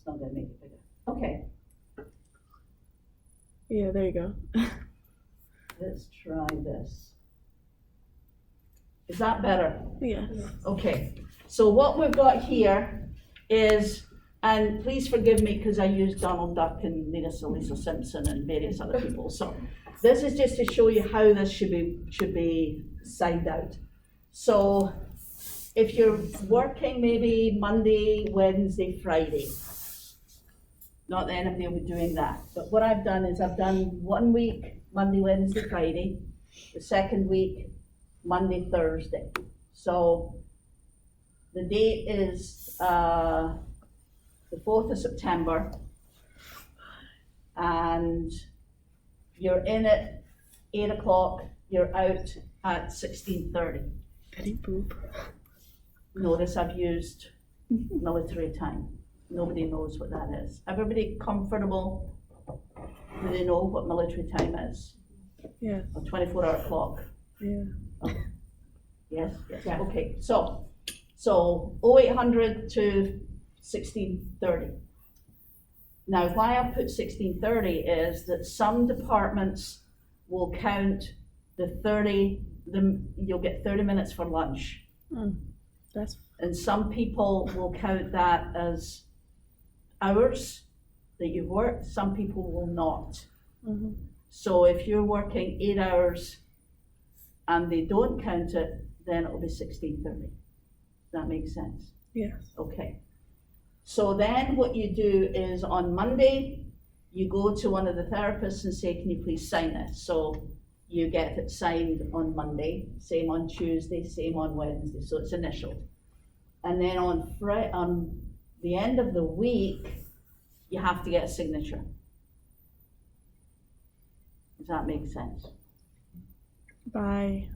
not gonna make it bigger. Okay, Yeah, there you go. let's try this. Is that better? Yeah. Okay, so what we've got here is, and please forgive me because I used Donald Duck and Lisa Simpson and various other people. So this is just to show you how this should be signed out. So if you're working maybe Monday, Wednesday, Friday, not that anybody will be doing that, but what I've done is I've done 1 week, Monday, Wednesday, Friday, the second week, Monday, Thursday. So the date is the 4th of September, and you're in at 8 o'clock, you're out at 16:30. Petty poop. Notice I've used military time. Nobody knows what that is. Everybody comfortable? Do they know what military time is? Yeah. A 24-hour clock? Yeah. Yes, yes, Yeah. okay, so 0800 to 16:30. Now, why I put 16:30 is that some departments will count you'll get 30 minutes for lunch. That's And some people will count that as hours that you've worked, some people will not. mm-hmm. So if you're working 8 hours and they don't count it, then it'll be 16:30. Does that make sense? Yes. Okay. So then what you do is on Monday, you go to one of the therapists and say, can you please sign this? So you get it signed on Monday, same on Tuesday, same on Wednesday, so it's initialed. And then on the end of the week, you have to get a signature. Does that make sense? By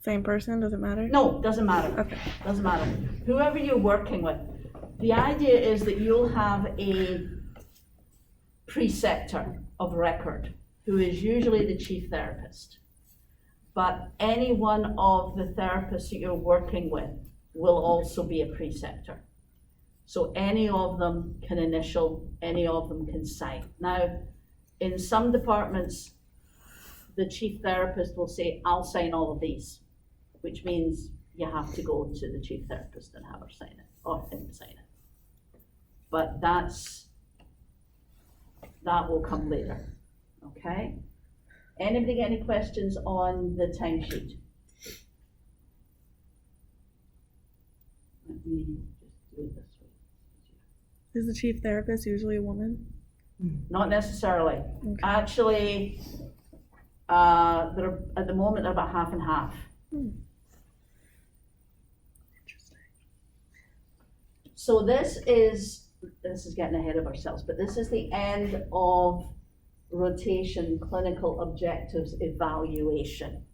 same person, does it matter? No, doesn't matter. Okay. Doesn't matter. Whoever you're working with. The idea is that you'll have a preceptor of record, who is usually the chief therapist. But any one of the therapists that you're working with will also be a preceptor. So any of them can initial, any of them can sign. Now, in some departments, the chief therapist will say, I'll sign all of these, which means you have to go to the chief therapist and have her sign it, or him sign it. But that will come later, okay? Anybody get any questions on the timesheet? Let me just do it this way. Is the chief therapist usually a woman? Not necessarily. Okay. Actually, they're, at the moment, they're about half and half. Interesting. So this is getting ahead of ourselves, but this is the end of rotation clinical objectives evaluation.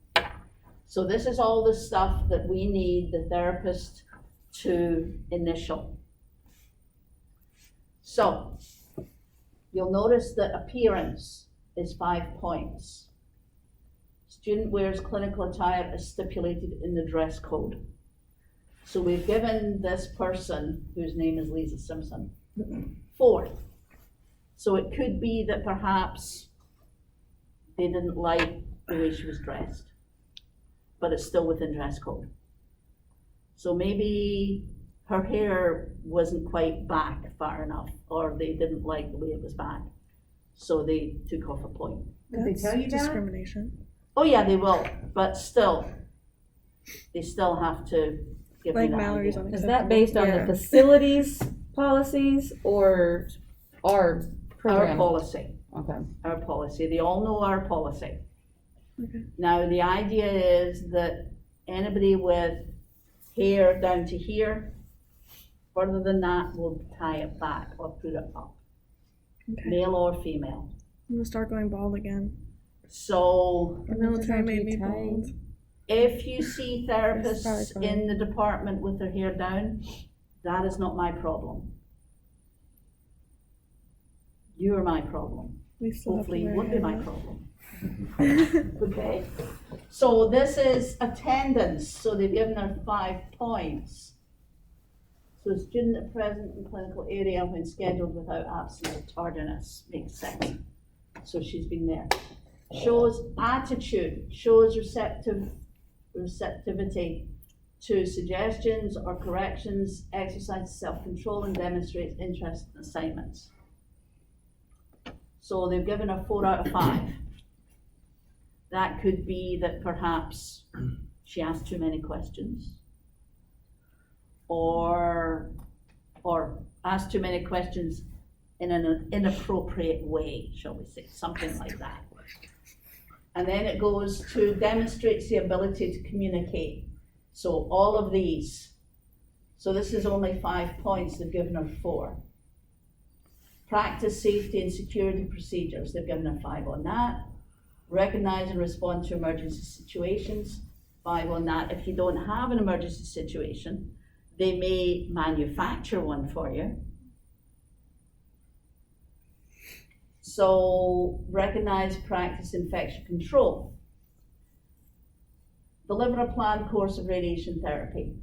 So this is all the stuff that we need the therapist to initial. So you'll notice that appearance is 5 points. Student wears clinical attire as stipulated in the dress code. So we've given this person, whose name is Lisa Simpson, 4. So it could be that perhaps they didn't like the way she was dressed, but it's still within dress code. So maybe her hair wasn't quite back far enough, or they didn't like the way it was back, so they took off a point. Did they tell you that? Discrimination. Oh yeah, they will, but still, they still have to give me Like that Mallory's idea. on. Is that based on the facilities policies or our Our program? policy. Okay. Our policy. They all know our policy. Okay. Now, the idea is that anybody with hair down to here, further than that, will tie it back or put it up, Okay. male or female. I'm gonna start going bald again. So The It doesn't military have to made be me tight. bald. if you see That's therapists probably fine. in the department with their hair down, that is not my problem. You are my problem. We still have to Hopefully you wear won't be my hair. problem. Okay, so this is attendance, so they've given her 5 points. So student at present in clinical area when scheduled without absence or tardiness, makes sense. So she's been there. Shows attitude, shows receptivity to suggestions or corrections, exercises self-control and demonstrates interest in assignments. So they've given her 4 out of 5. That could be that perhaps she asked too many questions. Or asked too many questions in an inappropriate way, shall we say, something like that. And then it goes to demonstrates the ability to communicate. So all of these. So this is only 5 points, they've given her 4. Practice safety and security procedures, they've given her 5 on that. Recognize and respond to emergency situations, 5 on that. If you don't have an emergency situation, they may manufacture one for you. So recognize, practice infection control. Deliver a planned course of radiation therapy.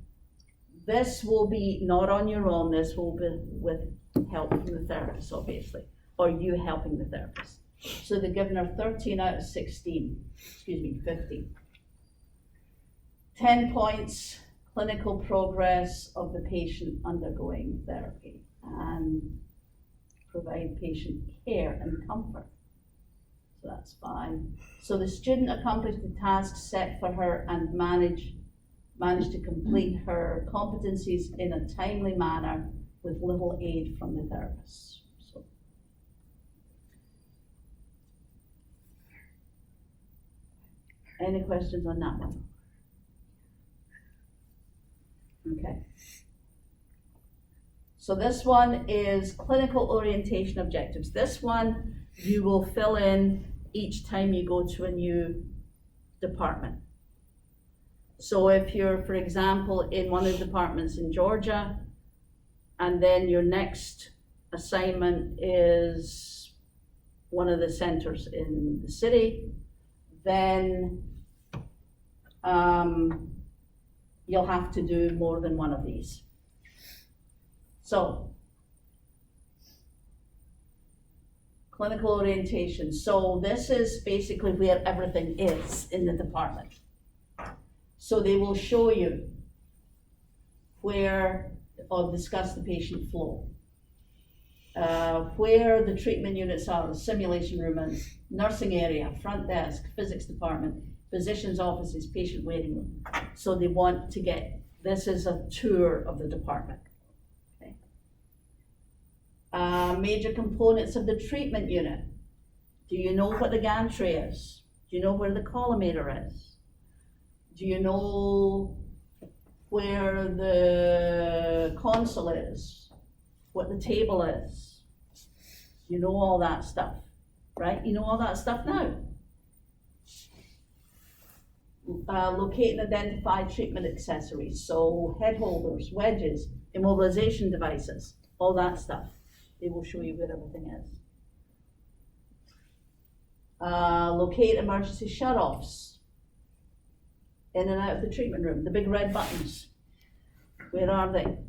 This will be not on your own, this will be with help from the therapist, obviously, or you helping the therapist. So they've given her 13 out of 15. 10 points, clinical progress of the patient undergoing therapy and provide patient care and comfort. So that's 5. So the student accomplished the tasks set for her and managed to complete her competencies in a timely manner with little aid from the therapist. So. Any questions on that one? Okay. So this one is clinical orientation objectives. This one you will fill in each time you go to a new department. So if you're, for example, in one of the departments in Georgia, and then your next assignment is one of the centers in the city, then you'll have to do more than one of these. So, clinical orientation. So this is basically where everything is in the department. So they will show you where, or discuss the patient flow, where the treatment units are, the simulation room is, nursing area, front desk, physics department, physician's offices, patient waiting room. So they want to get, this is a tour of the department. Okay. Major components of the treatment unit. Do you know what the gantry is? Do you know where the collimator is? Do you know where the console is? What the table is? You know all that stuff, right? You know all that stuff now. Locate and identify treatment accessories. So head holders, wedges, immobilization devices, all that stuff. They will show you where everything is. Locate emergency shutoffs. In and out of the treatment room, the big red buttons. Where are they?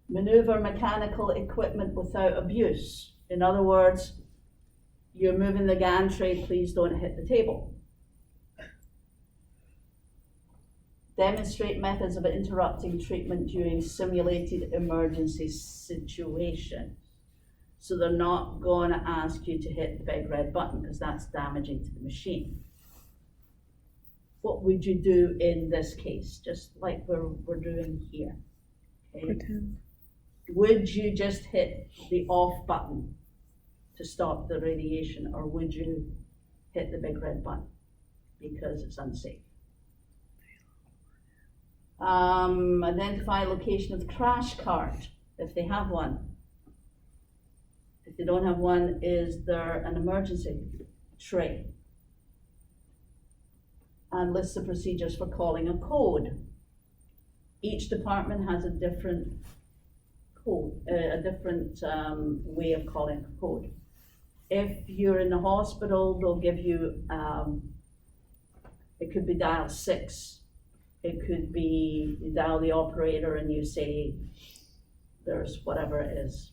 Maneuver mechanical equipment without abuse. In other words, you're moving the gantry, please don't hit the table. Demonstrate methods of interrupting treatment during simulated emergency situation. So they're not going to ask you to hit the big red button because that's damaging to the machine. What would you do in this case? Just like we're doing here. Okay. Pretend. Would you just hit the off button to stop the radiation, or would you hit the big red button because it's unsafe? Identify location of the crash cart, if they have one. If they don't have one, is there an emergency tray? And list the procedures for calling a code. Each department has a different code, a different way of calling a code. If you're in the hospital, they'll give you, it could be dial 6. It could be you dial the operator and you say, there's whatever it is.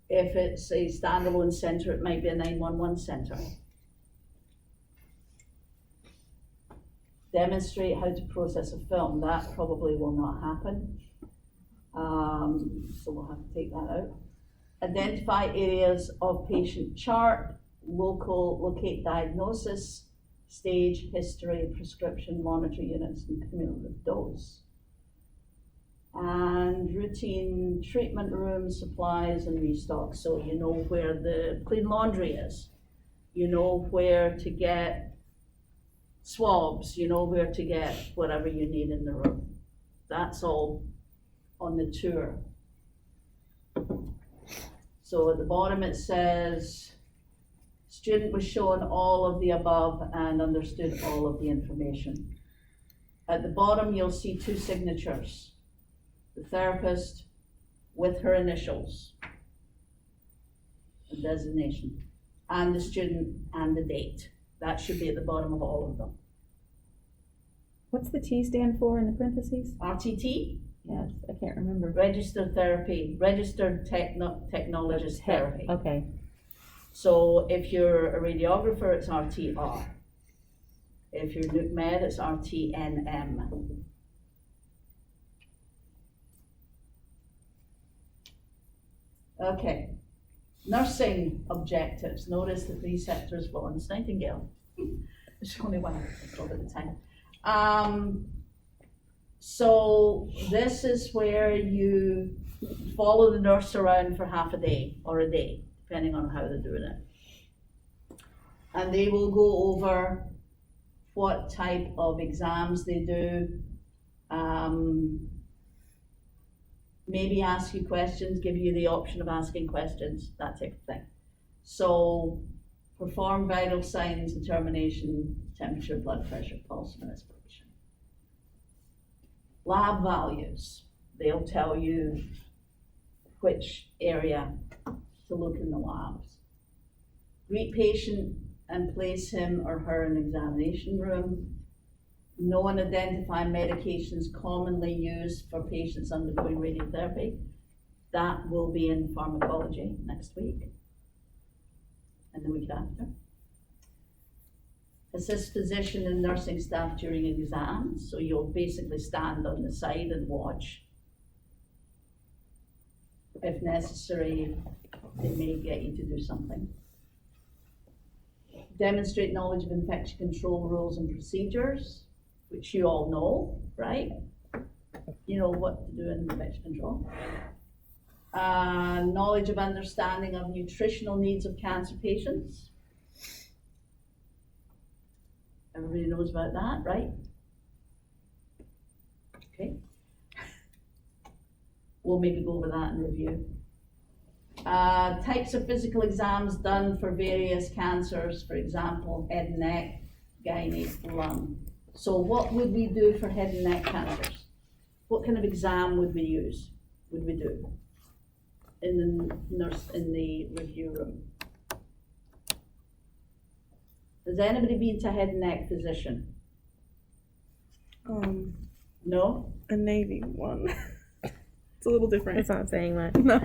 If it's a standalone center, it might be a 911 center. Demonstrate how to process a film, that probably will not happen. So we'll have to take that out. Identify areas of patient chart, locate diagnosis, stage, history, prescription, monitor units, and cumulative dose. And routine treatment rooms, supplies, and restock. So you know where the clean laundry is. You know where to get swabs, you know where to get whatever you need in the room. That's all on the tour. So at the bottom it says, student was shown all of the above and understood all of the information. At the bottom you'll see two signatures. The therapist with her initials, a designation, and the student and the date. That should be at the bottom of all of them. What's the T stand for in the parentheses? RTT, Yes, I can't remember. registered therapy, registered technologist therapy. Okay. So if you're a radiographer, it's RTR. If you're Nuke Med, it's RTNM. Okay, nursing objectives. Notice the preceptor's Florence Nightingale. There's only one job at the time. So this is where you follow the nurse around for half a day or a day, depending on how they're doing it. And they will go over what type of exams they do, maybe ask you questions, give you the option of asking questions, that type of thing. So perform vital signs, determination, temperature, blood pressure, pulse, and respiration. Lab values, they'll tell you which area to look in the labs. Greet patient and place him or her in examination room. Know and identify medications commonly used for patients undergoing radiotherapy. That will be in pharmacology next week and the week after. Assist physician and nursing staff during exams. So you'll basically stand on the side and watch. If necessary, they may get you to do something. Demonstrate knowledge of infection control rules and procedures, which you all know, right? You know what to do in infection control. Knowledge of understanding of nutritional needs of cancer patients. Everybody knows about that, right? Okay. We'll maybe go over that in review. Types of physical exams done for various cancers, for example, head and neck, gynae, lung. So what would we do for head and neck cancers? What kind of exam would we do in the review room? Has anybody been to a head and neck physician? No? A Navy one. It's a little different. It's not saying that. No.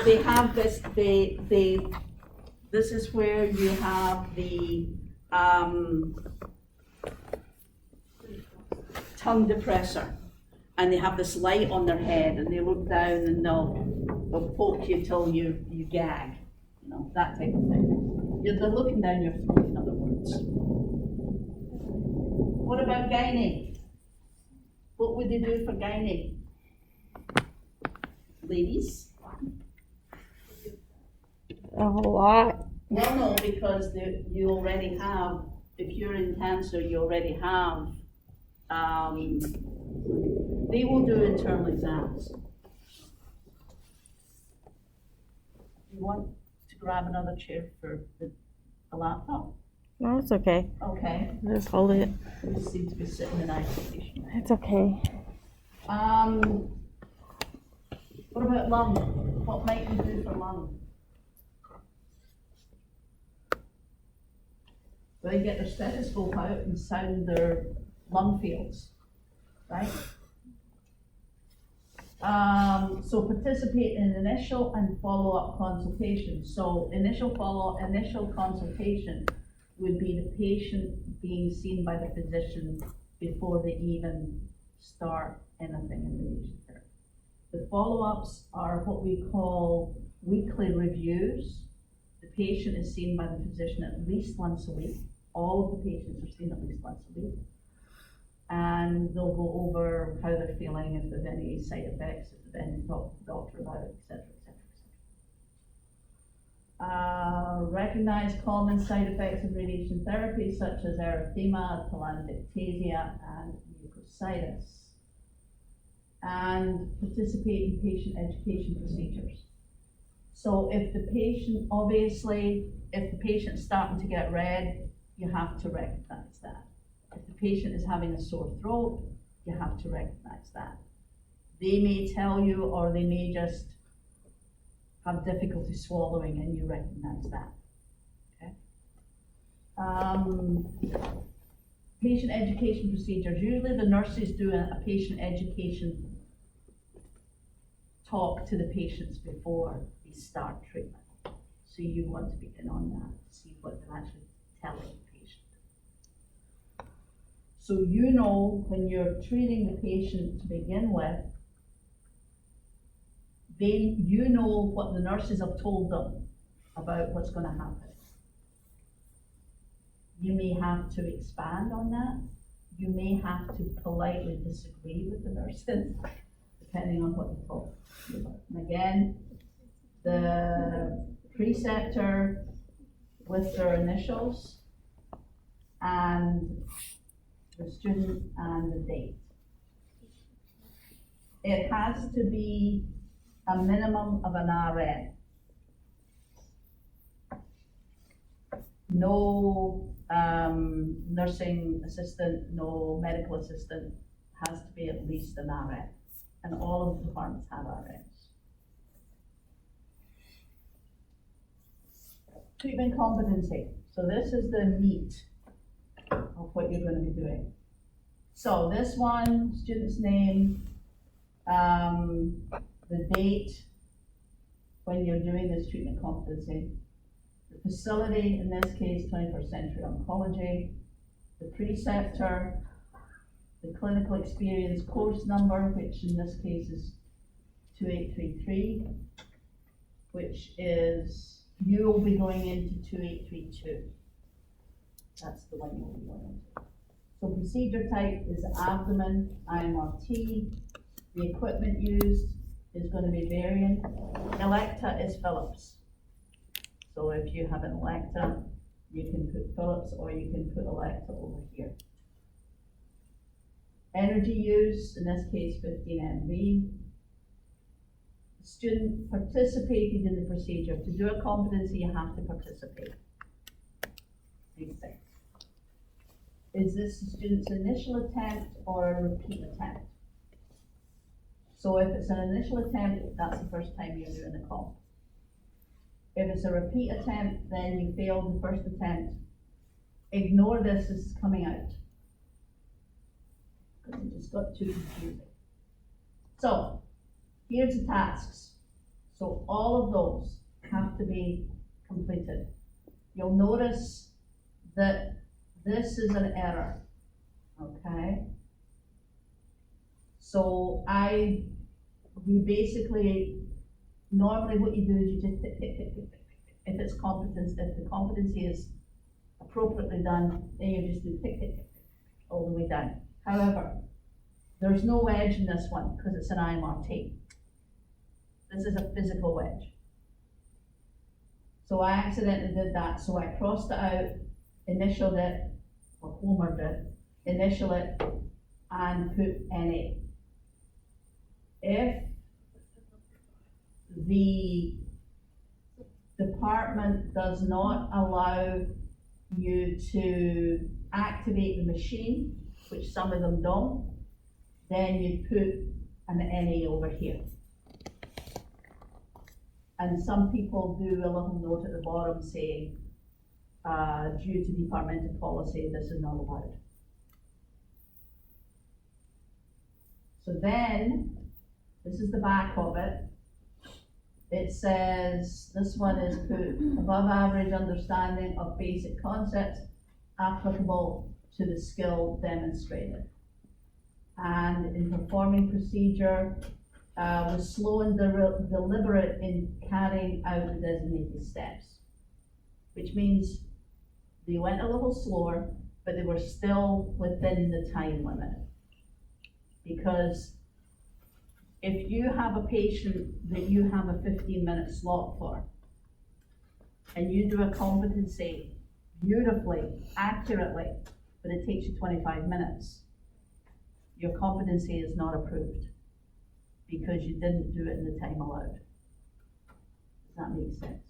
They have this, this is where you have the, tongue depressor, and they have this light on their head, and they look down and they'll poke you till you gag, you know, that type of thing. They're looking down your throat, in other words. What about gynae? What would they do for gynae? Ladies? A whole lot. Well, no, because you already have, if you're in cancer, you already have, they will do internal exams. You want to grab another chair for a laptop? No, it's okay. Okay, Just hold it. you seem to be sitting in isolation. It's okay. What about lung? What might we do for lung? They get their stethoscope out and sound their lung fields, right? So participate in initial and follow-up consultations. So initial consultation would be the patient being seen by the physician before they even start anything in relation to therapy. The follow-ups are what we call weekly reviews. The patient is seen by the physician at least once a week. All of the patients are seen at least once a week. And they'll go over how they're feeling, if there's any side effects, if there's anything to talk to the doctor about, et cetera, et cetera, et cetera. Recognize common side effects of radiation therapy, such as erythema, telangiectasia, and mucositis. And participate in patient education procedures. So if the patient, obviously, if the patient's starting to get red, you have to recognize that. If the patient is having a sore throat, you have to recognize that. They may tell you, or they may just have difficulty swallowing, and you recognize that, okay? Patient education procedures. Usually the nurses do a patient education talk to the patients before they start treatment. So you want to be in on that, to see what they're actually telling the patient. So you know when you're treating the patient to begin with, you know what the nurses have told them about what's going to happen. You may have to expand on that. You may have to politely disagree with the nurses, depending on what they told you about. And again, the preceptor with their initials, and the student and the date. It has to be a minimum of an RN. No nursing assistant, no medical assistant, has to be at least an RN. And all of the departments have RNs. Treatment competency. So this is the meat of what you're going to be doing. So this one, student's name, the date when you're doing this treatment competency, the facility, in this case 21st Century Oncology, the preceptor, the clinical experience course number, which in this case is 2833, which is, you will be going into 2832. That's the one you'll be going into. So procedure type is abdomen, IMRT. The equipment used is going to be varying. Elekta is Philips. So if you have an Elekta, you can put Philips or you can put Elekta over here. Energy use, in this case 15 MV. The student participated in the procedure. To do a competency, you have to participate. These things. Is this the student's initial attempt or a repeat attempt? So if it's an initial attempt, that's the first time you're doing the comp. If it's a repeat attempt, then you failed the first attempt. Ignore this as coming out, because it just got too confusing. So here's the tasks. So all of those have to be completed. You'll notice that this is an error, okay? So we basically, normally what you do is you just tick, if it's competence, if the competency is appropriately done, then you just do tick, all the way down. However, there's no wedge in this one because it's an IMRT. This is a physical wedge. So I accidentally did that, so I crossed it out, initialed it, or homered it, initial it, and put NA. If the department does not allow you to activate the machine, which some of them don't, then you put an NA over here. And some people do a little note at the bottom saying due to departmental policy, this is not allowed. So then, this is the back of it. It says, this one is put above average understanding of basic concepts applicable to the skill demonstrated. And in performing procedure, was slow and deliberate in carrying out the designated steps. Which means they went a little slower, but they were still within the time limit. Because if you have a patient that you have a 15-minute slot for, and you do a competency beautifully, accurately, but it takes you 25 minutes, your competency is not approved because you didn't do it in the time allowed. Does that make sense?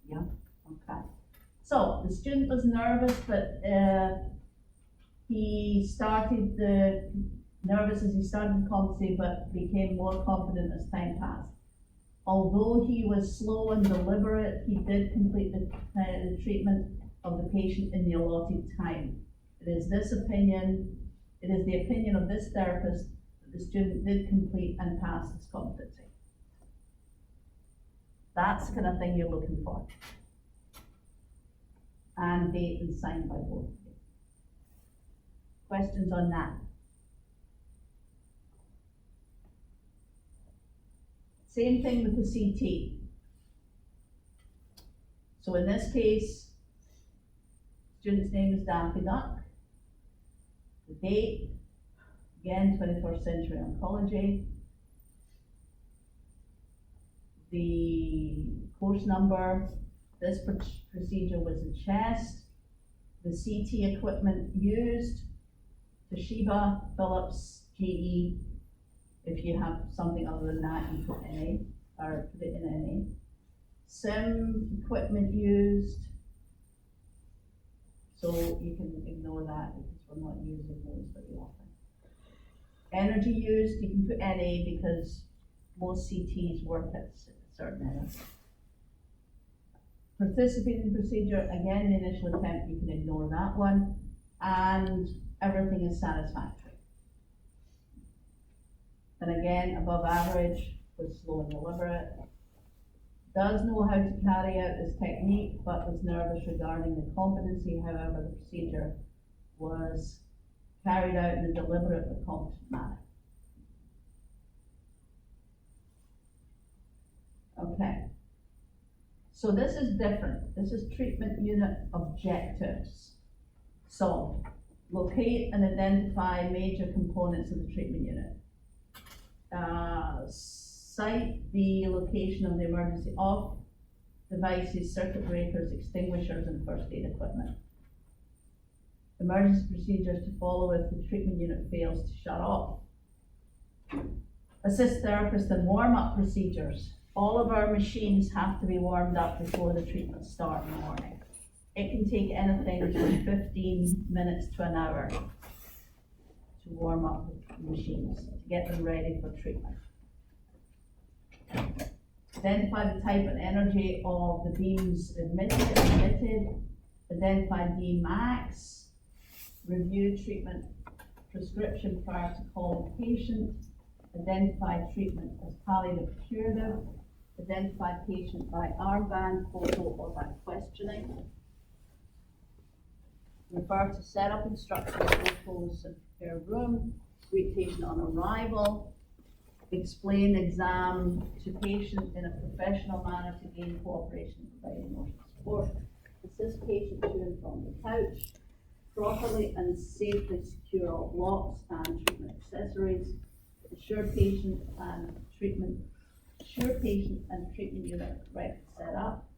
Yeah, okay. So the student was nervous, but he started nervous as he started the competency, but became more confident as time passed. Although he was slow and deliberate, he did complete the treatment of the patient in the allotted time. It is the opinion of this therapist that the student did complete and pass his competency. That's the kind of thing you're looking for. And date and signed by both of you. Questions on that? Same thing with the CT. So in this case, student's name is Daffy Duck. The date, again, 21st century oncology. The course number, this procedure was in chest. The CT equipment used, Toshiba, Philips, GE. If you have something other than that, you put NA, or put it in NA. SIM equipment used, so you can ignore that because we're not using those very often. Energy used, you can put NA because most CTs work at a certain energy. Participating procedure, again, the initial attempt, you can ignore that one, and everything is satisfactory. And again, above average, was slow and deliberate. Does know how to carry out this technique, but was nervous regarding the competency. However, the procedure was carried out in a deliberate but competent manner. Okay. So this is different. This is treatment unit objectives. So, locate and identify major components of the treatment unit. Cite the location of the emergency off devices, circuit breakers, extinguishers, and first aid equipment. Emergency procedures to follow if the treatment unit fails to shut off. Assist therapists in warm-up procedures. All of our machines have to be warmed up before the treatment starts in the morning. It can take anything from 15 minutes to an hour to warm up the machines, to get them ready for treatment. Identify the type and energy of the beams emitted. Identify D max. Review treatment prescription prior to calling patient. Identify treatment as palliative curative. Identify patient by armband, photo, or by questioning. Refer to setup instructions, photos, and prepare room. Greet patient on arrival. Explain exam to patient in a professional manner to gain cooperation and provide emotional support. Assist patient to and from the couch. Properly and safely secure all blocks and treatment accessories. Assure patient and treatment unit correct setup.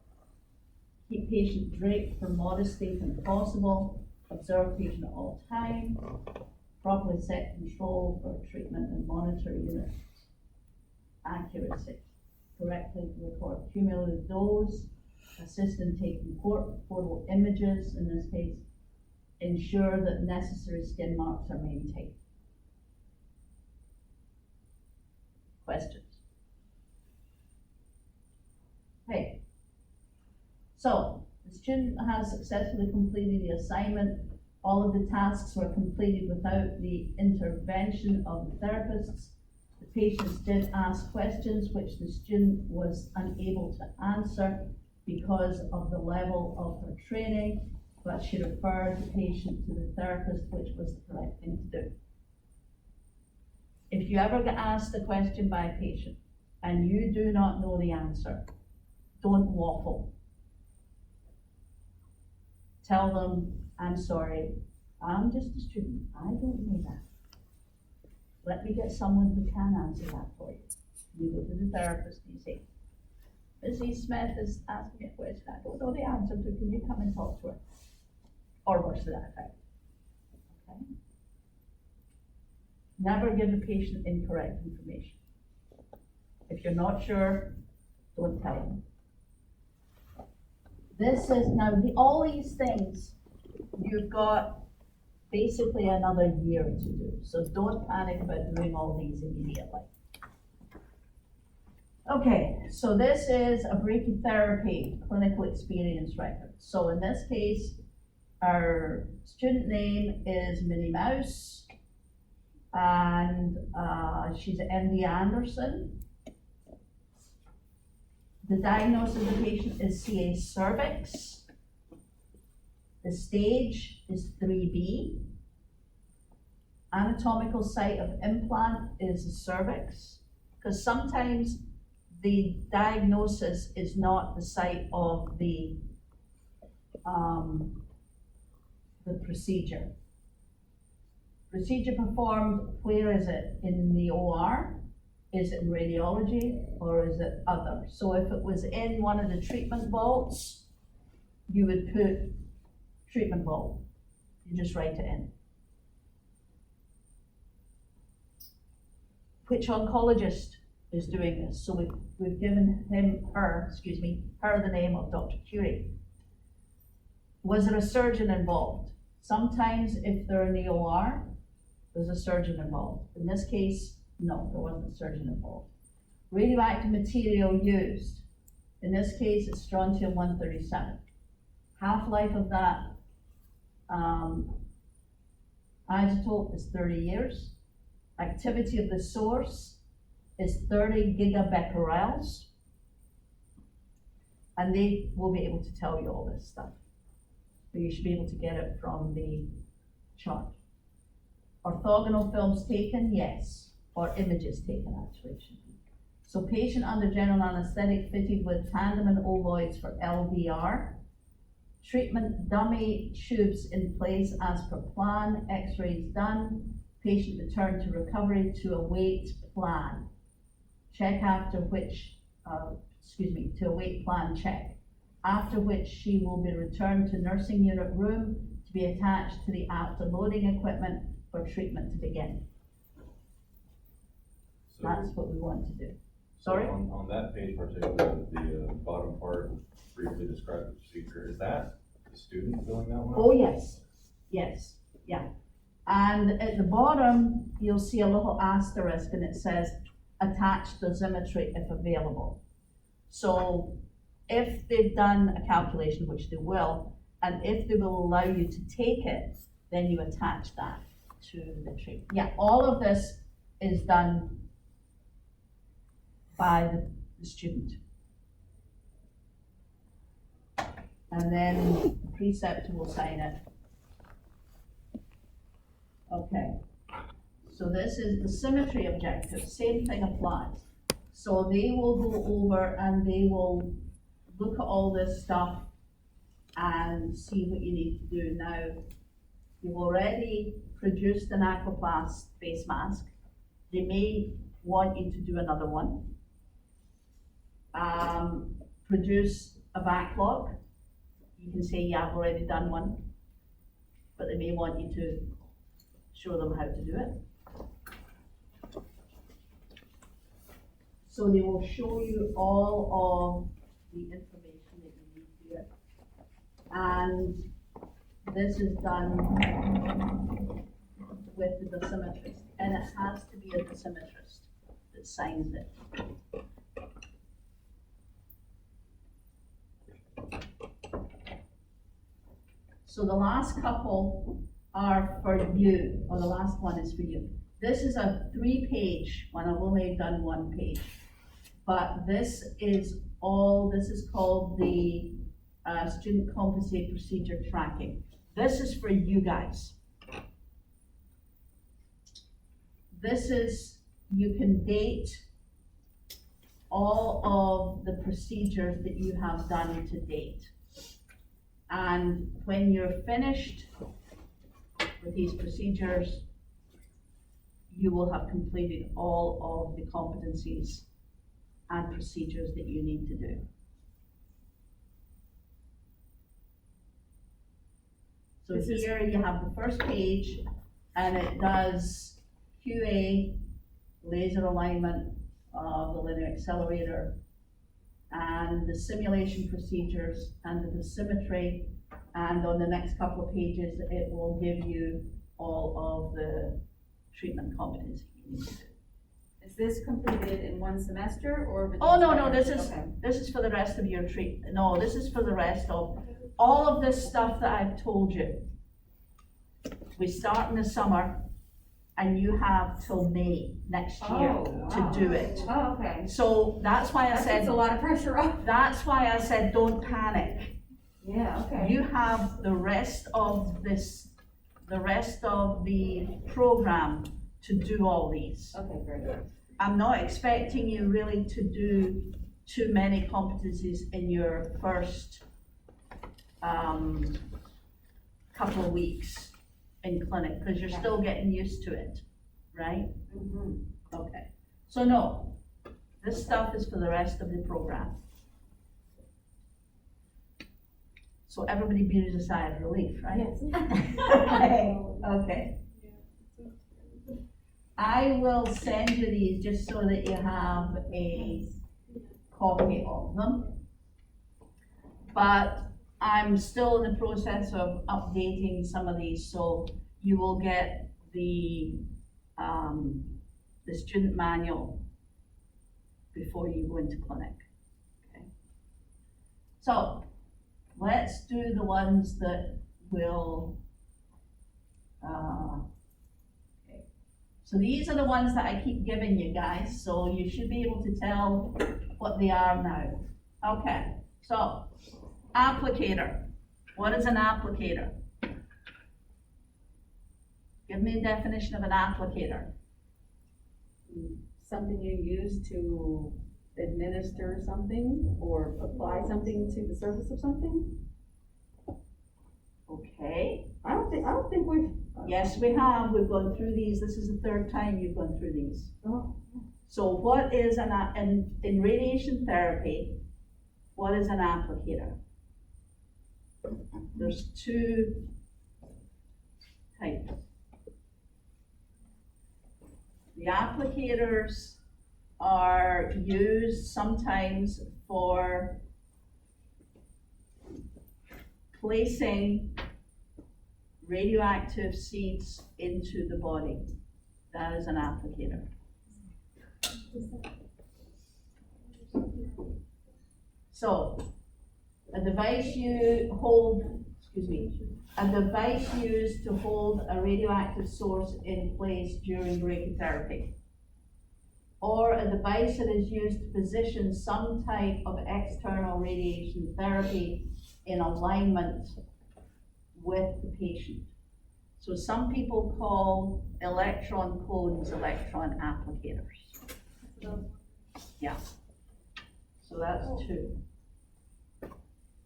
Keep patient draped for modest state when possible. Observe patient at all time. Properly set control for treatment and monitor unit accuracy. Correctly record cumulative dose. Assist in taking portable images, in this case. Ensure that necessary skin marks are maintained. Questions? Okay. So, the student has successfully completed the assignment. All of the tasks were completed without the intervention of the therapists. The patients did ask questions which the student was unable to answer because of the level of her training, but she referred the patient to the therapist, which was the correct thing to do. If you ever get asked a question by a patient and you do not know the answer, don't waffle. Tell them, I'm sorry, I'm just a student, I don't know that. Let me get someone who can answer that for you. You go to the therapist and you say, Mrs. Smith is asking me a question, I don't know the answer to, can you come and talk to her? Or worse to that effect. Okay? Never give a patient incorrect information. If you're not sure, don't tell them. This is now, all these things, you've got basically another year to do. So don't panic about doing all these immediately. Okay, so this is a brachytherapy clinical experience record. So in this case, our student name is Minnie Mouse, and she's MD Anderson. The diagnosis of the patient is CA cervix. The stage is 3B. Anatomical site of implant is the cervix, because sometimes the diagnosis is not the site of the procedure. Procedure performed, where is it? In the OR? Is it in radiology, or is it other? So if it was in one of the treatment vaults, you would put treatment vault. You just write it in. Which oncologist is doing this? So we've given her the name of Dr. Curie. Was there a surgeon involved? Sometimes if they're in the OR, there's a surgeon involved. In this case, no, there wasn't a surgeon involved. Radioactive material used. In this case, it's strontium-137. Half-life of that isotope is 30 years. Activity of the source is 30 gigabecquerels. And they will be able to tell you all this stuff. But you should be able to get it from the chart. Orthogonal films taken, yes. Or images taken, actually. So patient under general anesthetic fitted with tandem and ovoids for LVR. Treatment dummy tubes in place as per plan. X-rays done. Patient returned to recovery to await plan. Check after which, to await plan check. After which she will be returned to nursing unit room to be attached to the after loading equipment for treatment to begin. So, That's what we want to do. so Sorry? on that page particularly, the bottom part, briefly describe the procedure, is that the student filling that one? Oh, yes, yes, yeah. And at the bottom, you'll see a little asterisk and it says, attach dosimetry if available. So if they've done a calculation, which they will, and if they will allow you to take it, then you attach that to the treatment. Yeah, all of this is done by the student. And then the preceptor will sign it. Okay, so this is the symmetry objective, same thing applies. So they will go over and they will look at all this stuff and see what you need to do. Now, you've already produced an Aquaplast face mask. They may want you to do another one. Produce a backlog. You can say, yeah, I've already done one, but they may want you to show them how to do it. So they will show you all of the information that you need here. And this is done with the dosimetrist, and it has to be a dosimetrist that signs it. So the last couple are for you, or the last one is for you. This is a 3-page one, I've only done 1 page. But this is called the Student Competency Procedure Tracking. This is for you guys. This is, you can date all of the procedures that you have done to date. And when you're finished with these procedures, you will have completed all of the competencies and procedures that you need to do. So This is- here you have the first page, and it does QA, laser alignment of the linear accelerator, and the simulation procedures, and the dosimetry, and on the next couple of pages, it will give you all of the treatment competency you need to do. Is this completed in 1 semester or? over the Oh, no, entire- this is, Okay. this is for the rest of your no, this is for the rest of, all of this stuff that I've told you. We start in the summer, and you have till May next year Oh, to wow. do it. Oh, okay. So that's why I That said, takes a lot of pressure off. that's why I said, don't panic. Yeah, okay. You have the rest of this, the rest of the program to do all these. Okay, great. I'm not expecting you really to do too many competencies in your first, couple of weeks in clinic, because you're still getting used to it, right? Mhm. Okay, so no, this stuff is for the rest of the program. So everybody breathes a sigh of relief, right? Yes. Okay, okay. I will send you these just so that you have a copy of them. But I'm still in the process of updating some of these, so you will get the student manual before you go into clinic, okay? So, let's do the ones that will, okay. So these are the ones that I keep giving you guys, so you should be able to tell what they are now. Okay, so, applicator. What is an applicator? Give me a definition of an applicator. Something you use to administer something or apply something to the surface of something? Okay, I don't think we've. yes, we have, we've gone through these, this is the 3rd time you've gone through these. Oh, So what is in radiation therapy, what is an applicator? There's 2 types. The applicators are used sometimes for placing radioactive seeds into the body. That is an applicator. So, a device you hold, a device used to hold a radioactive source in place during brachytherapy. Or a device that is used to position some type of external radiation therapy in alignment with the patient. So some people call electron cones electron applicators. Yeah. So that's 2.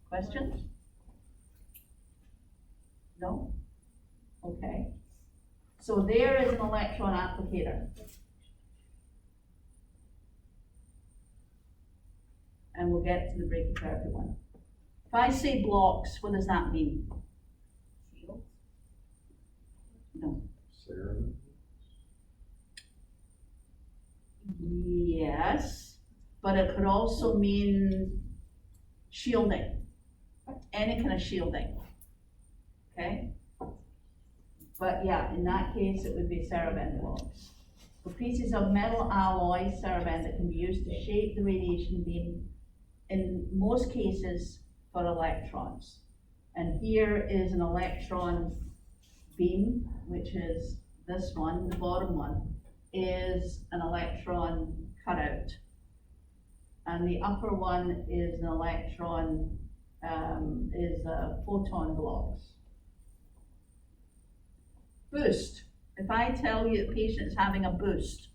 Questions? No? Okay. So there is an electron applicator. And we'll get to the brachytherapy one. If I say blocks, what does that mean? No. Sarah? Yes, but it could also mean shielding, any kind of shielding, okay? But yeah, in that case, it would be Sarabande blocks. For pieces of metal alloy, Sarabande can be used to shape the radiation beam, in most cases for electrons. And here is an electron beam, which is this one, the bottom one, is an electron cutout. And the upper one is an electron, photon blocks. Boost. If I tell you the patient is having a boost,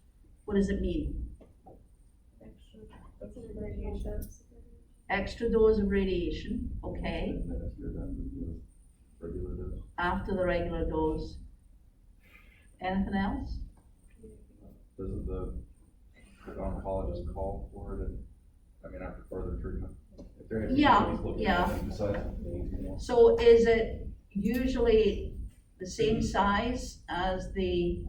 what does it mean? Extra dose of radiation, okay, Administered after the regular dose. after the regular dose. Anything else? Doesn't the oncologist call for it, after further treatment? If there is Yeah, somebody's looking yeah. at it besides anything else. So is it usually the same size as the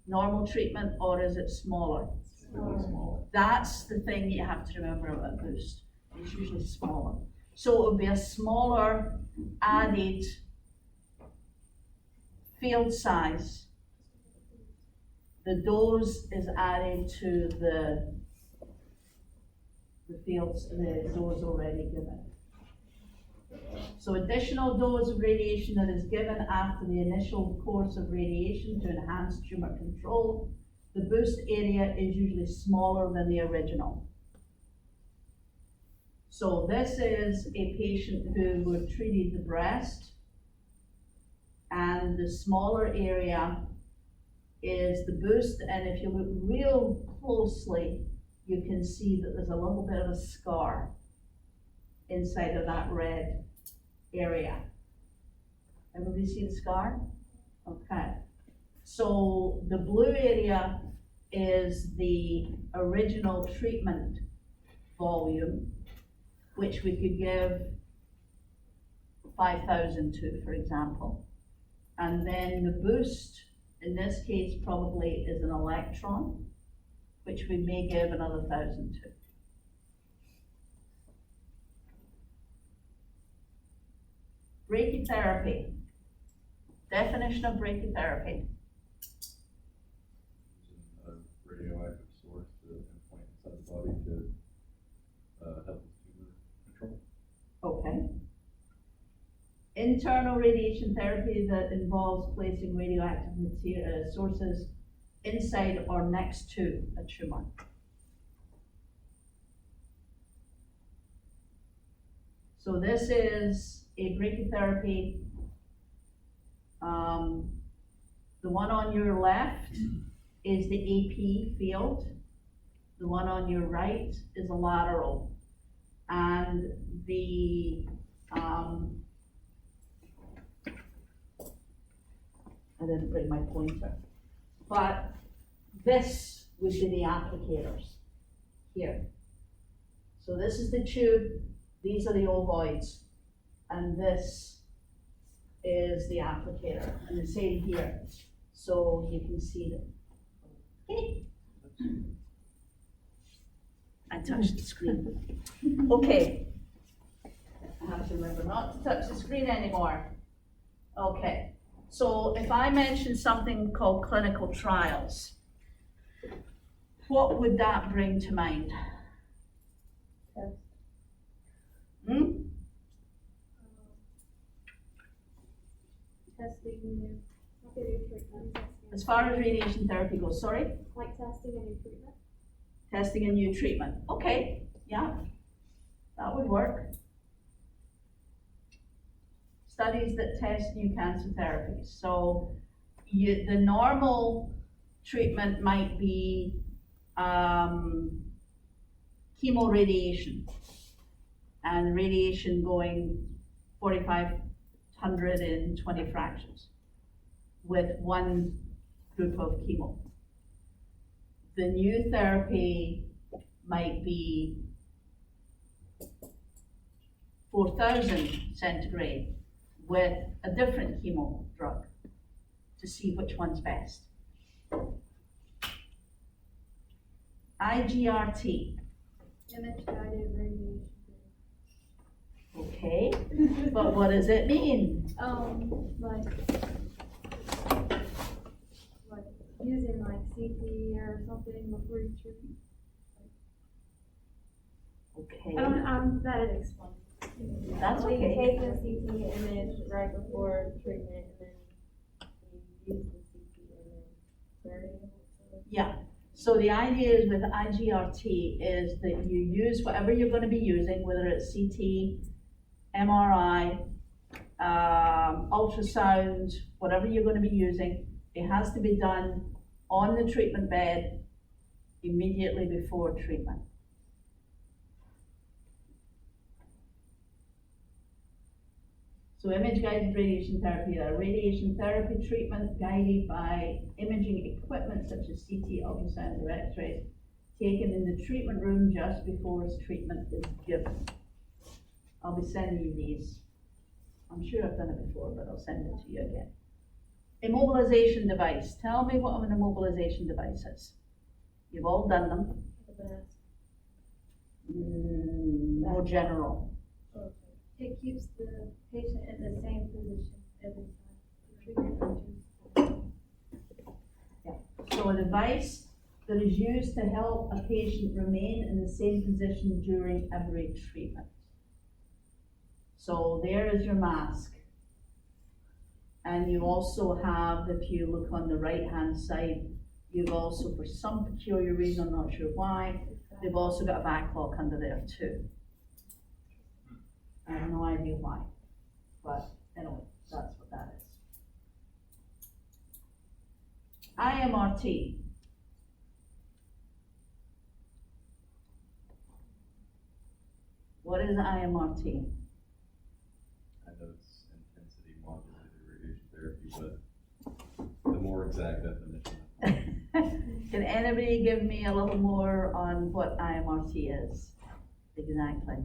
normal treatment, or is it smaller? Really small. That's the thing you have to remember about boost. It's usually smaller. So it would be a smaller added field size. The dose is added to the fields, the dose already given. So additional dose of radiation that is given after the initial course of radiation to enhance tumor control. The boost area is usually smaller than the original. So this is a patient who were treated the breast, and the smaller area is the boost, and if you look real closely, you can see that there's a little bit of a scar inside of that red area. Everybody see the scar? Okay. So the blue area is the original treatment volume, which we could give 5,000 to, for example. And then the boost, in this case, probably is an electron, which we may give another 1,000 to. Brachytherapy. Definition of brachytherapy. Using a radioactive source to implant inside the body to help with tumor control. Okay. Internal radiation therapy that involves placing radioactive sources inside or next to a tumor. So this is a brachytherapy. The one on your left is the AP field. The one on your right is a lateral. And the, I didn't bring my pointer, but this would be the applicators here. So this is the tube, these are the ovoids, and this is the applicator, and the same here. So you can see that. Okay. I touched the screen. Okay. I have to remember not to touch the screen anymore. Okay. So if I mention something called clinical trials, what would that bring to mind? Hmm? Testing As far as radiation therapy goes, sorry? like testing and treatment. Testing a new treatment. Okay, yeah, that would work. Studies that test new cancer therapies. So the normal treatment might be chemoradiation, and radiation going 4,500 in 20 fractions with one group of chemo. The new therapy might be 4,000 centigrade with a different chemo drug to see which one's best. IGRT. Image guided radiation. Okay, but what does it mean? Like using like CT or something before you treat. Okay. I'm bad at explaining. That's We okay. take the CT image right before treatment and then we use the CT image during. Yeah, so the idea is with IGRT is that you use whatever you're gonna be using, whether it's CT, MRI, ultrasound, whatever you're gonna be using, it has to be done on the treatment bed immediately before treatment. So image-guided radiation therapy, a radiation therapy treatment guided by imaging equipment such as CT, ultrasound, or X-rays, taken in the treatment room just before treatment is given. I'll be sending you these. I'm sure I've done it before, but I'll send it to you again. Immobilization device. Tell me what an immobilization device is. You've all done them. More general. It keeps the patient in the same position every time. The treatment reduces. So a device that is used to help a patient remain in the same position during every treatment. So there is your mask. And you also have, if you look on the right-hand side, you've also, for some peculiar reason, I'm not sure why, they've also got a back lock under there too. I have no idea why, but anyway, that's what that is. IMRT. What is IMRT? I know it's intensity modulated radiation therapy, but the more exact definition. Can anybody give me a little more on what IMRT is? Exactly.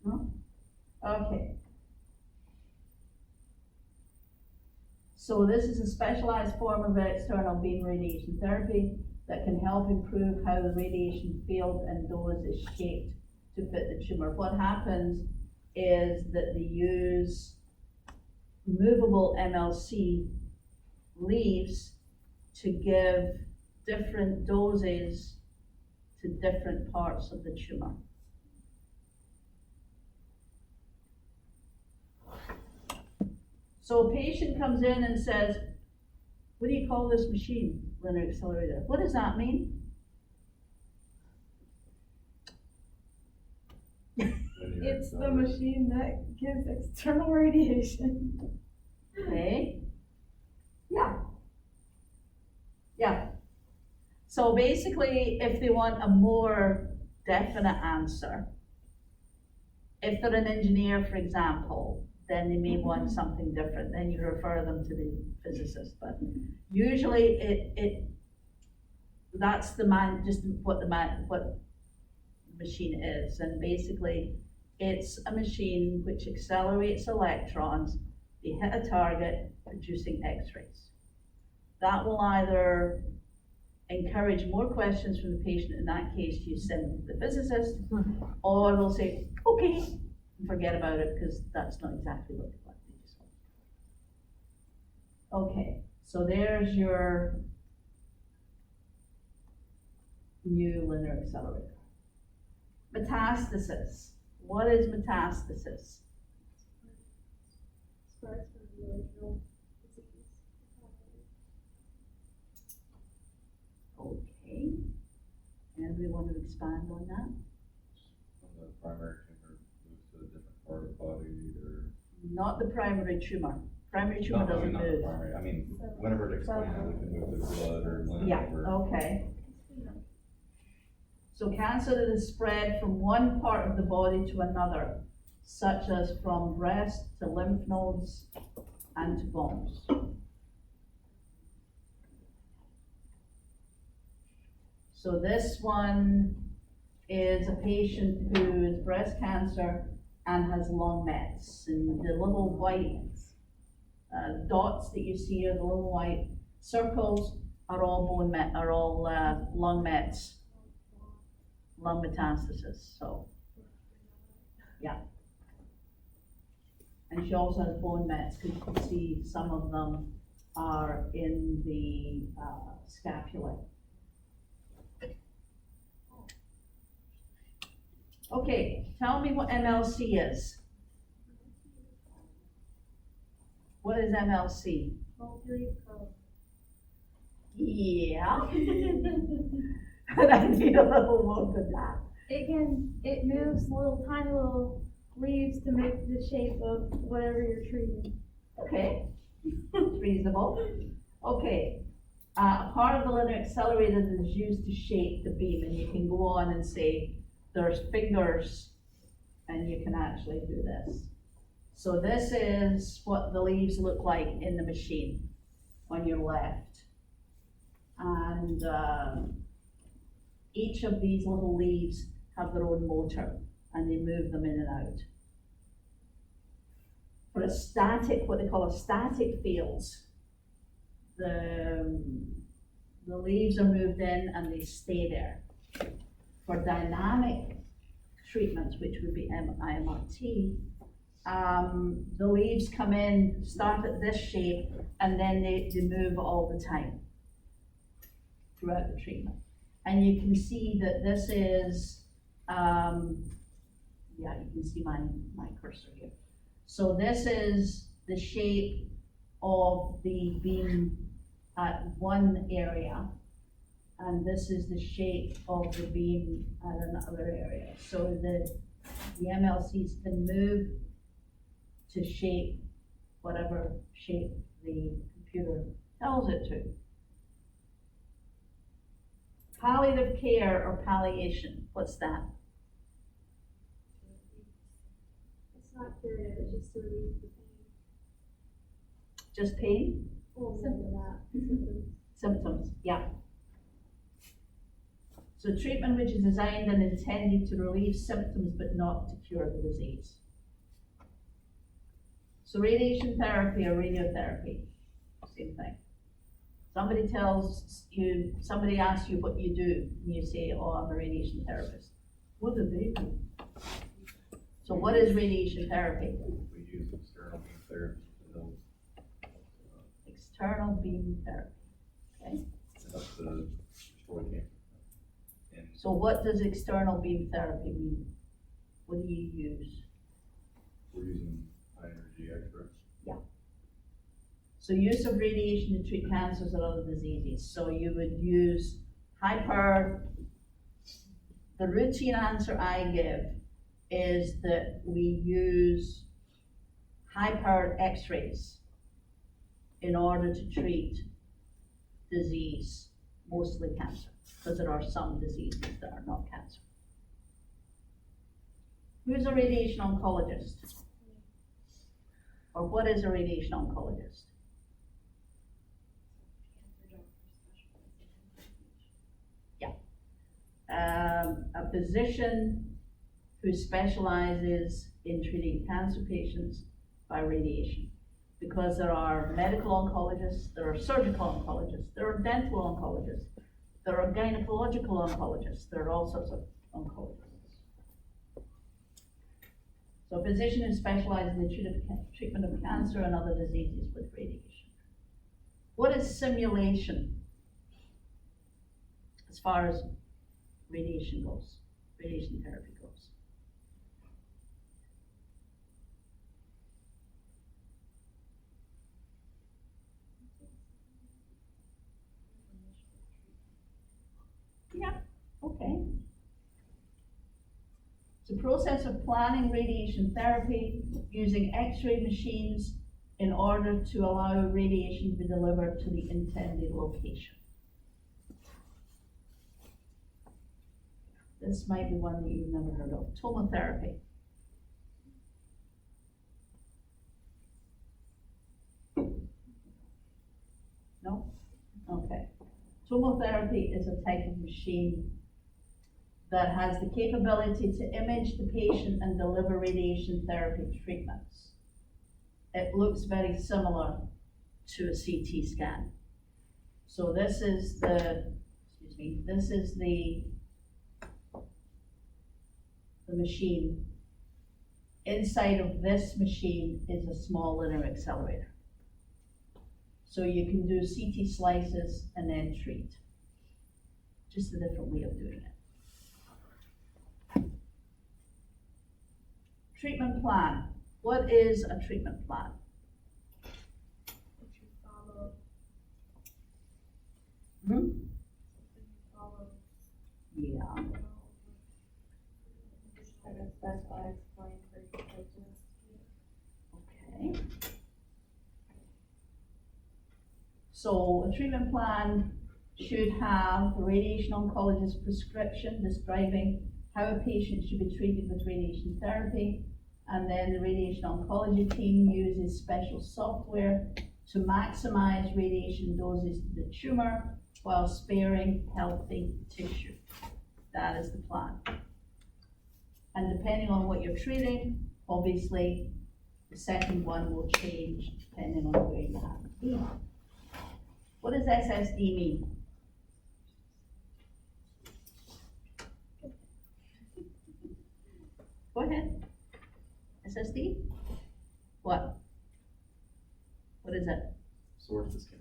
No? Okay. So this is a specialized form of external beam radiation therapy that can help improve how the radiation field and dose is shaped to fit the tumor. What happens is that they use movable MLC leaves to give different doses to different parts of the tumor. So a patient comes in and says, what do you call this machine, linear accelerator? What does that mean? It's the machine that gives external radiation. Okay. Yeah. Yeah. So basically, if they want a more definite answer, if they're an engineer, for example, then they may want something different, then you refer them to the physicist. But usually that's the what the machine is. And basically, it's a machine which accelerates electrons. They hit a target, producing X-rays. That will either encourage more questions from the patient. In that case, you send them to the physicist, or they'll say, okay, and forget about it, because that's not exactly what they want. They just want. Okay, so there's your new linear accelerator. Metastasis. What is metastasis? Starts from the original disease. Okay. Anybody want to expand on that? When the primary tumor moves to a different part of the body, or. Not the primary tumor. Primary tumor No, I doesn't mean, not the move. primary, I mean, whenever it expands, it can move to blood or lymph Yeah, or. okay. So cancer that is spread from one part of the body to another, such as from breast to lymph nodes and to bones. So this one is a patient who is breast cancer and has lung mets. And the little white dots that you see, are the little white circles, are all lung mets. Lung metastasis, so, yeah. And she also has bone mets, because you can see some of them are in the scapula. Okay, tell me what MLC is. What is MLC? Multi-leaf clover. Yeah. But I need a little more than that. It moves little tiny little leaves to make the shape of whatever you're treating. Okay, reasonable. Okay, part of the linear accelerator that is used to shape the beam, and you can go on and say, there's fingers, and you can actually do this. So this is what the leaves look like in the machine on your left. And each of these little leaves have their own motor, and they move them in and out. For a static, what they call a static fields, the leaves are moved in and they stay there. For dynamic treatments, which would be IMRT, the leaves come in, start at this shape, and then they move all the time throughout the treatment. And you can see that this is, yeah, you can see my cursor here. So this is the shape of the beam at one area, and this is the shape of the beam at another area. So the MLCs can move to shape whatever shape the computer tells it to. Palliative care or palliation, what's that? It's not curative, it's just to relieve the pain. Just pain? Well, simple that. Symptoms, yeah. So treatment which is designed and intended to relieve symptoms but not to cure the disease. So radiation therapy or radiotherapy, same thing. Somebody somebody asks you what you do, and you say, oh, I'm a radiation therapist. What do they do? So what is radiation therapy? We use external beam therapy for those, External beam therapy, okay? enough to destroy cancer. And So what does external beam therapy mean? What do you use? we're using high energy X-ray. So use of radiation to treat cancers and other diseases. So you would use the routine answer I give is that we use high-powered X-rays in order to treat disease, mostly cancer, because there are some diseases that are not cancer. Who's a radiation oncologist? Or what is a radiation oncologist? A physician who specializes in treating cancer patients by radiation. Because there are medical oncologists, there are surgical oncologists, there are dental oncologists, there are gynecological oncologists, there are all sorts of oncologists. So a physician who specializes in the treatment of cancer and other diseases with radiation. What is simulation as far as radiation goes, radiation therapy goes? Yeah, okay. It's a process of planning radiation therapy using X-ray machines in order to allow radiation to be delivered to the intended location. This might be one that you've never heard of. Tomotherapy. No? Okay. Tomotherapy is a type of machine that has the capability to image the patient and deliver radiation therapy treatments. It looks very similar to a CT scan. So this is the machine. Inside of this machine is a small linear accelerator. So you can do CT slices and then treat. Just a different way of doing it. Treatment plan. What is a treatment plan? What you follow, Hmm? something you follow, Yeah. Kind of specify, explain, for patients. Okay. So a treatment plan should have the radiation oncologist prescription describing how a patient should be treated with radiation therapy. And then the radiation oncology team uses special software to maximize radiation doses to the tumor while sparing healthy tissue. That is the plan. And depending on what you're treating, obviously, the second one will change depending on where you have it. What does SSD mean? Go ahead. SSD? What? What is it? Source to skin.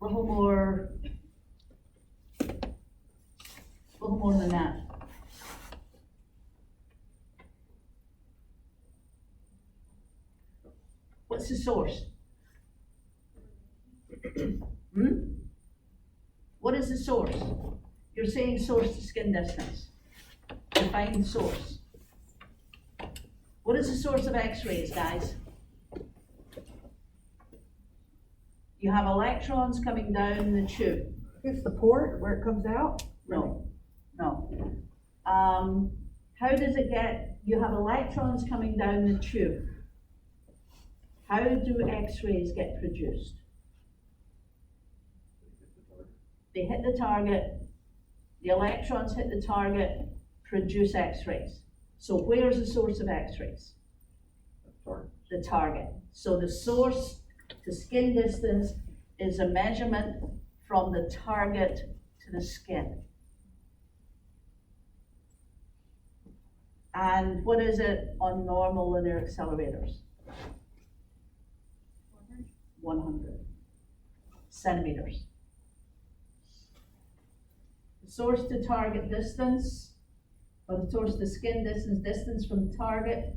A little more than that. What's the source? Hmm? What is the source? You're saying source to skin distance. Define the source. What is the source of X-rays, guys? You have electrons coming down the tube. It's the port where it comes out? No, no. How does it get, you have electrons coming down the tube. How do X-rays get produced? They hit the target, the electrons hit the target, produce X-rays. So where's the source of X-rays? Target. The target. So the source to skin distance is a measurement from the target to the skin. And what is it on normal linear accelerators? 100 centimeters. The source to target distance, or the source to skin distance, distance from target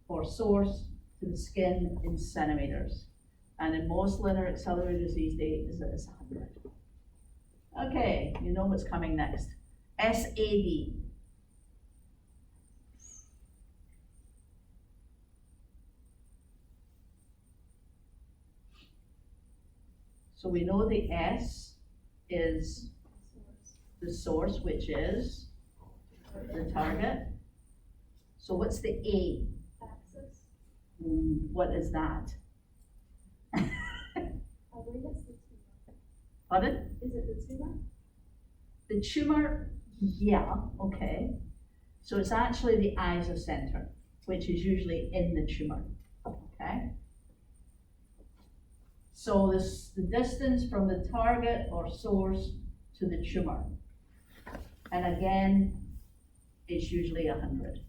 or source to the skin in centimeters. And in most linear accelerators these days, it's 100. Okay, you know what's coming next. SAD. So we know the S is the source, which is the target. So what's the A? axis. What is that? I believe it's the tumor. Pardon? Is it the tumor? The tumor, yeah, okay. So it's actually the isocenter, which is usually in the tumor, okay? So the distance from the target or source to the tumor. And again, it's usually 100.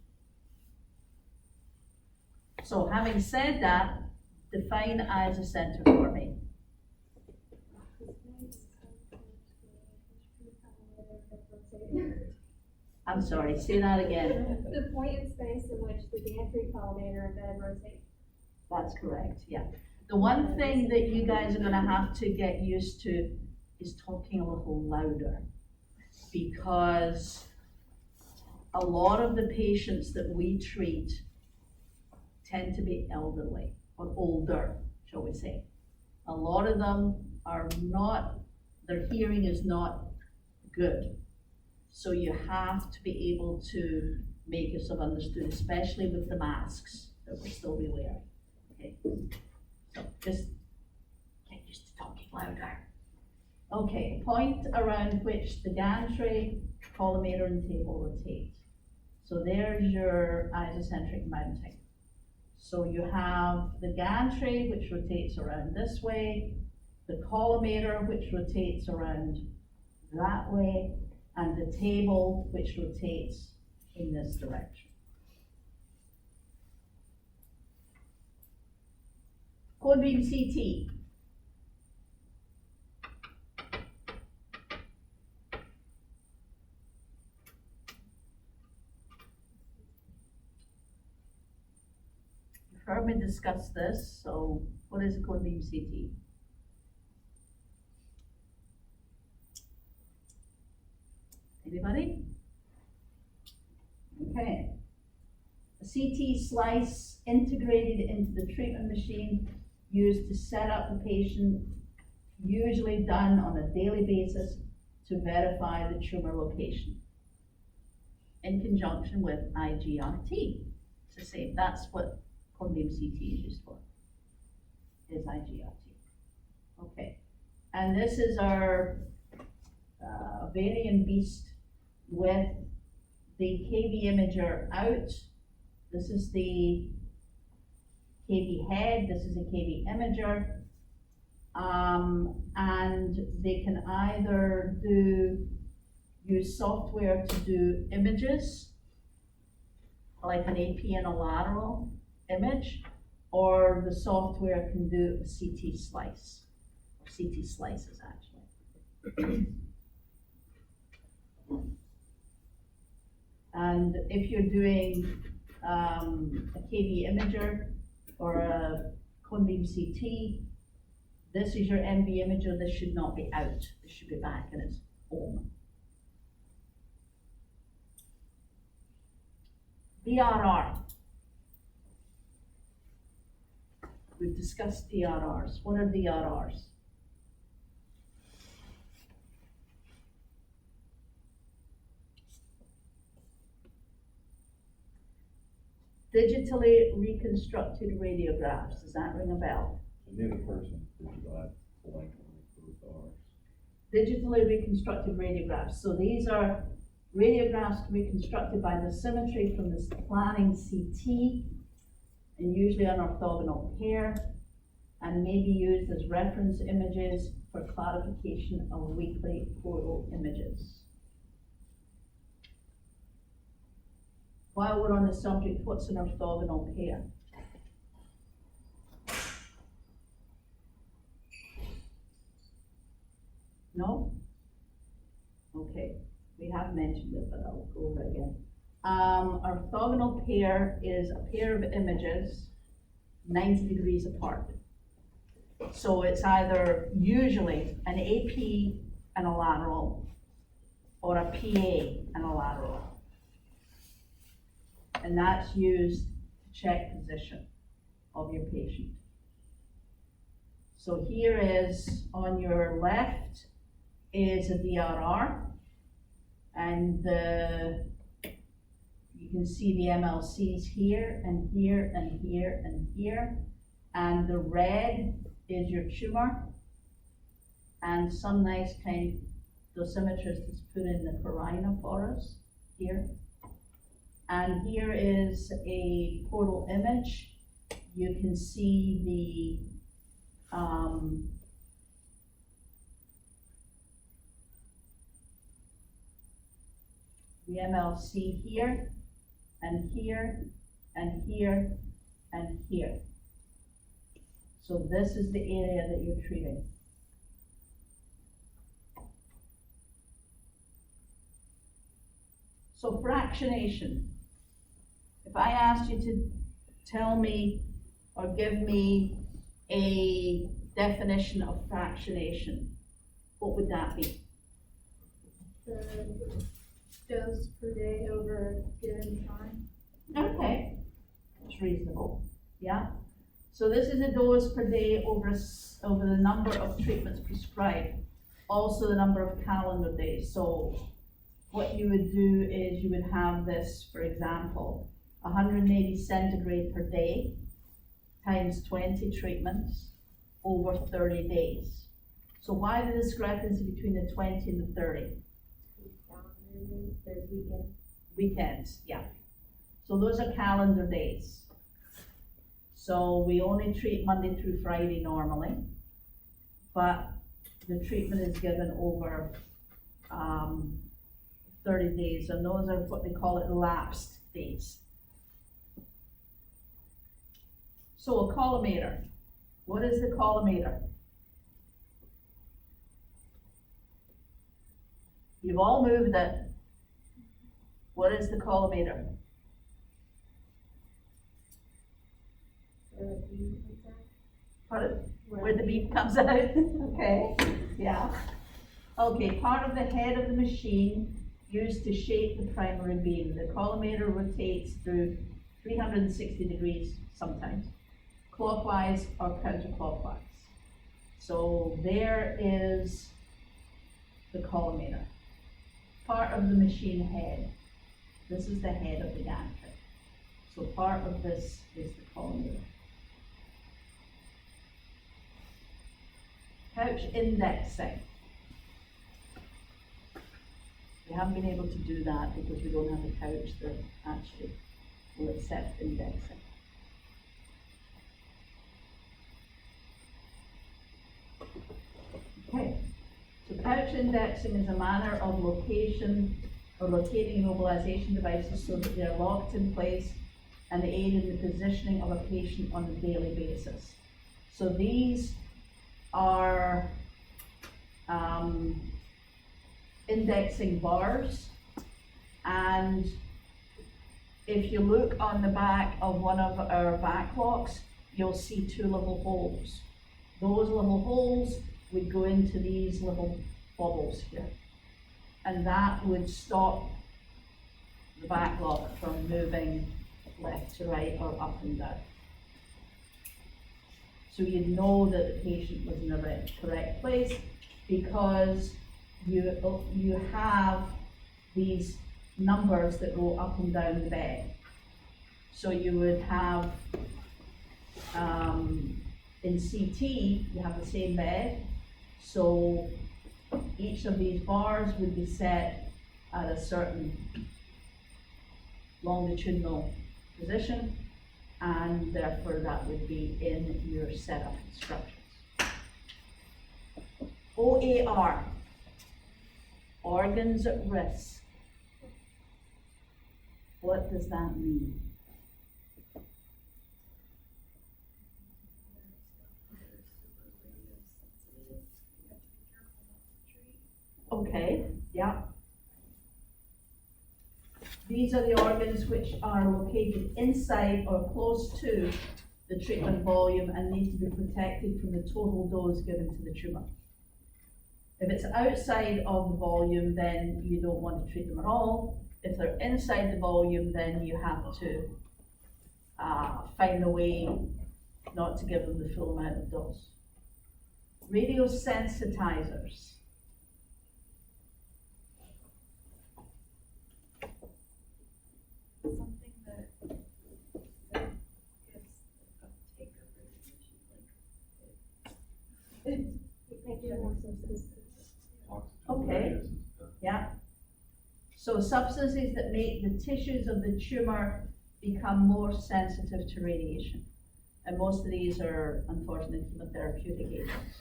So having said that, define isocenter for me. I'm sorry, say that again. The point in space in which the gantry collimator and bed rotate. That's correct, yeah. The one thing that you guys are gonna have to get used to is talking a little louder. Because a lot of the patients that we treat tend to be elderly or older, shall we say. A lot of them are not, their hearing is not good. So you have to be able to make yourself understood, especially with the masks that we'll still be wearing, okay? So just get used to talking louder. Okay, point around which the gantry, collimator, and table rotate. So there's your isocentric mounting. So you have the gantry, which rotates around this way, the collimator, which rotates around that way, and the table, which rotates in this direction. code beam CT. You've heard me discuss this, so what is a code beam CT? Anybody? Okay. A CT slice integrated into the treatment machine used to set up the patient, usually done on a daily basis to verify the tumor location in conjunction with IGRT. It's the same, that's what cone beam CT is used for, is IGRT. Okay, and this is our ovarian beast with the KV imager out. This is the KV head, this is a KV imager. And they can either use software to do images, like an AP and a lateral image, or the software can do a CT slice, or CT slices actually. And if you're doing a KV imager or a cone beam CT, this is your MV imager, this should not be out, this should be back in its home. DRR. We've discussed DRRs. What are DRRs? Digitally reconstructed radiographs. Does that ring a bell? The new person, that blank with ours. Digitally reconstructed radiographs. So these are radiographs reconstructed by the symmetry from this planning CT, and usually an orthogonal pair, and may be used as reference images for clarification of weekly portal images. While we're on the subject, what's an orthogonal pair? No? Okay, we have mentioned it, but I'll go over it again. Orthogonal pair is a pair of images 90 degrees apart. So it's either usually an AP and a lateral, or a PA and a lateral. And that's used to check position of your patient. So here is, on your left is a DRR, and you can see the MLCs here and here and here and here, and the red is your tumor, and some nice kind dosimetrist has put in the carina for us here. And here is a portal image. You can see the MLC here, and here, and here, and here. So this is the area that you're treating. So fractionation. If I asked you to tell me or give me a definition of fractionation, what would that be? The dose per day over a given time. Okay, that's reasonable, yeah? So this is a dose per day over the number of treatments prescribed, also the number of calendar days. So what you would do is you would have this, for example, 180 centigrade per day times 20 treatments over 30 days. So why the discrepancy between the 20 and the 30? There's weekends. Weekends, yeah. So those are calendar days. So we only treat Monday through Friday normally, but the treatment is given over 30 days, and those are what they call it, lapsed days. So a collimator. What is the collimator? You've all moved it. What is the collimator? Pardon? Where the beep comes out? Okay, yeah. Okay, part of the head of the machine used to shape the primary beam. The collimator rotates through 360 degrees sometimes, clockwise or counterclockwise. So there is the collimator, part of the machine head. This is the head of the gantry. So part of this is the collimator. Couch indexing. We haven't been able to do that because we don't have a couch that actually will accept indexing. Okay, so couch indexing is a manner of location or locating immobilization devices so that they are locked in place and aid in the positioning of a patient on a daily basis. So these are indexing bars, and if you look on the back of one of our back locks, you'll see two little holes. Those little holes would go into these little bubbles here, and that would stop the back lock from moving left to right or up and down. So you know that the patient was in the correct place because you have these numbers that go up and down the bed. So you would have, in CT, you have the same bed. So each of these bars would be set at a certain longitudinal position, and therefore that would be in your setup instructions. OAR, organs at risk. What does that mean? Okay, yeah. These are the organs which are located inside or close to the treatment volume and need to be protected from the total dose given to the tumor. If it's outside of the volume, then you don't want to treat them at all. If they're inside the volume, then you have to find a way not to give them the full amount of dose. Radiosensitizers. Something that gives uptake of radiation, like it more sensitive. Okay. Yeah. So substances that make the tissues of the tumor become more sensitive to radiation. And most of these are, unfortunately, chemotherapeutic agents.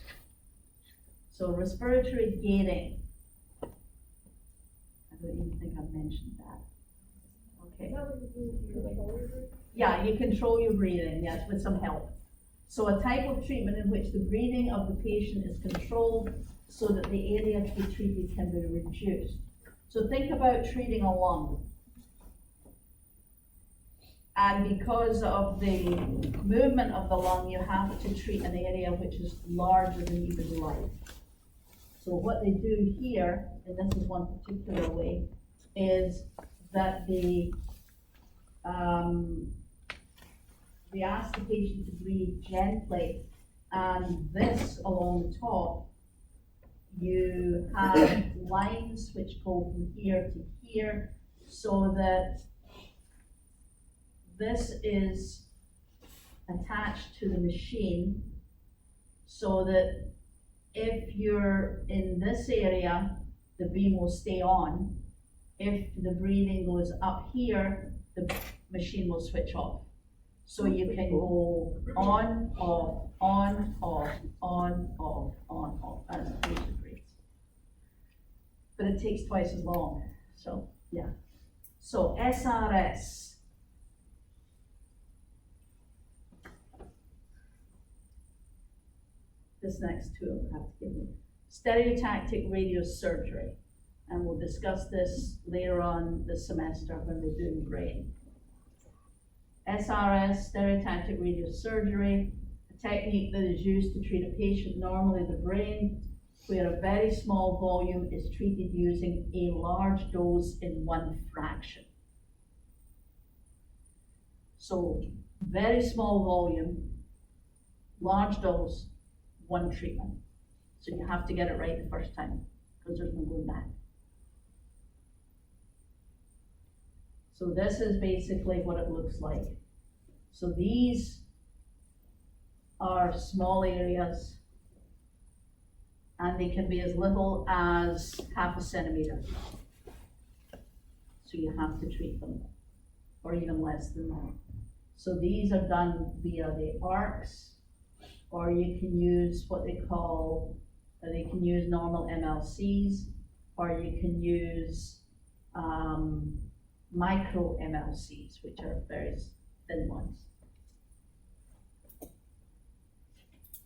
So respiratory gating. I don't even think I've mentioned that. Okay. Yeah, you control your breathing, yes, with some help. So a type of treatment in which the breathing of the patient is controlled so that the area to be treated can be reduced. So think about treating a lung. And because of the movement of the lung, you have to treat an area which is larger than you would like. So what they do here, and this is one particular way, is that they ask the patient to breathe gently, and this along the top, you have lines which go from here to here, so that this is attached to the machine, so that if you're in this area, the beam will stay on. If the breathing goes up here, the machine will switch off. So you can go on, off, on, off, on, off, on, off, as the patient breathes. But it takes twice as long, so yeah. So SRS. this next two I have to give you. Stereotactic radiosurgery. And we'll discuss this later on this semester when we're doing brain. SRS, stereotactic radiosurgery, a technique that is used to treat a patient, normally the brain, where a very small volume is treated using a large dose in one fraction. So, very small volume, large dose, one treatment. So you have to get it right the first time, because there's no going back. So this is basically what it looks like. So these are small areas, and they can be as little as 0.5 centimeter. So you have to treat them, or even less than that. So these are done via the ARCs, or you can use what they call, they can use normal MLCs, or you can use micro MLCs, which are very thin ones.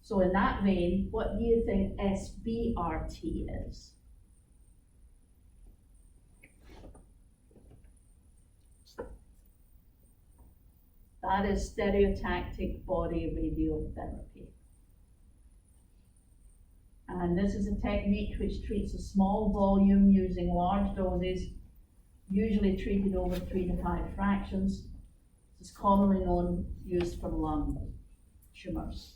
So in that vein, what do you think SBRT is? That is stereotactic body radiotherapy. And this is a technique which treats a small volume using large doses, usually treated over 3 to 5 fractions. It's commonly used for lung tumors.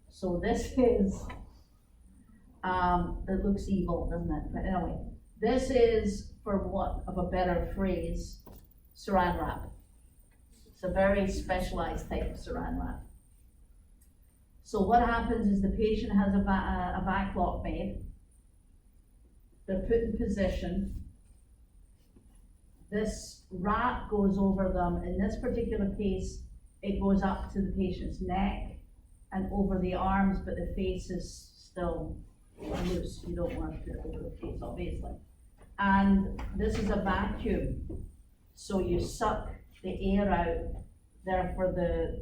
So this is, it looks evil, doesn't it? But anyway, this is, for want of a better phrase, saran wrap. It's a very specialized type of saran wrap. So what happens is the patient has a back lock made. They're put in position. This wrap goes over them. In this particular case, it goes up to the patient's neck and over the arms, but the face is still loose. You don't want to put it over the face, obviously. And this is a vacuum. So you suck the air out, therefore the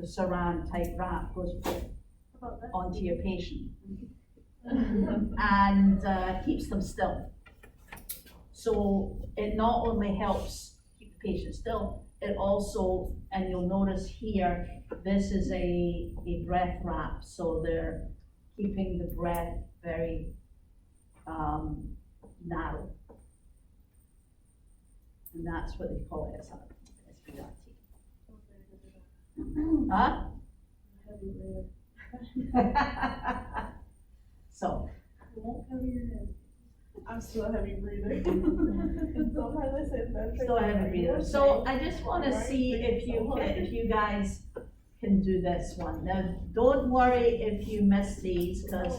saran type wrap goes onto your patient and keeps them still. So it not only helps keep the patient still, it also, and you'll notice here, this is a breath wrap, so they're keeping the breath very narrow. And that's what they call it, SBRT. Huh? So. I'm still heavy breathing. Sometimes I say that. Still a heavy breather. So I just want to see if you guys can do this one. Now, don't worry if you miss these, because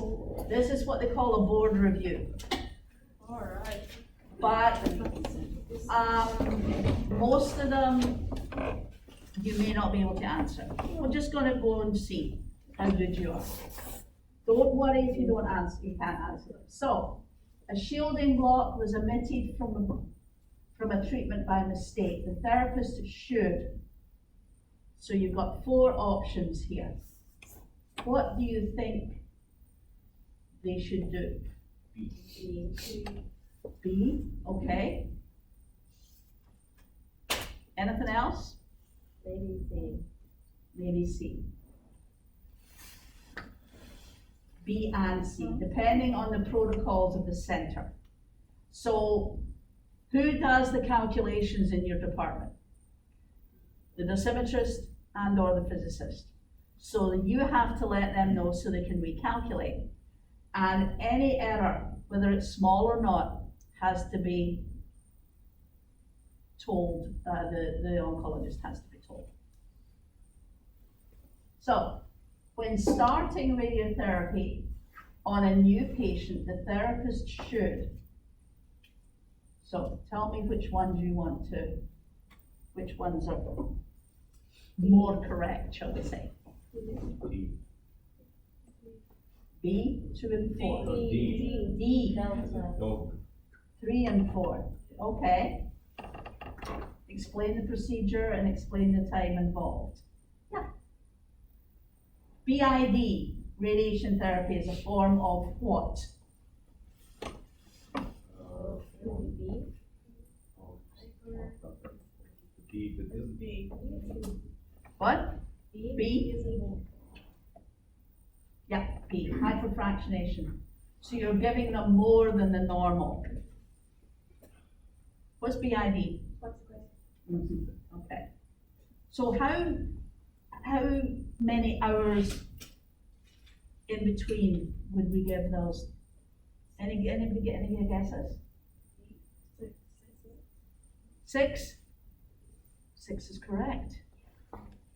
this is what they call a board review. Alright. But most of them you may not be able to answer. We're just going to go and see how good you are. Don't worry if you don't answer, you can't answer them. So, a shielding block was omitted from a treatment by mistake. The therapist should. So you've got 4 options here. What do you think they should do? B, okay. Anything else? Maybe C. Maybe C. B and C, depending on the protocols of the center. So, who does the calculations in your department? The dosimetrist and or the physicist. So you have to let them know so they can recalculate. And any error, whether it's small or not, has to be told, the oncologist has to be told. So, when starting radiotherapy on a new patient, the therapist should, so tell me which ones you want to, which ones are more correct, shall we say? B, 2 and 4. D. D, Go. 3 and 4, okay. Explain the procedure and explain the time involved. BID, radiation therapy, is a form of what? B, but isn't B. What? B? Yeah, B, hyperfractionation. So you're giving them more than the normal. What's BID? Mhm, okay. So how many hours in between would we give those? Anybody get any guesses? 6? 6 is correct.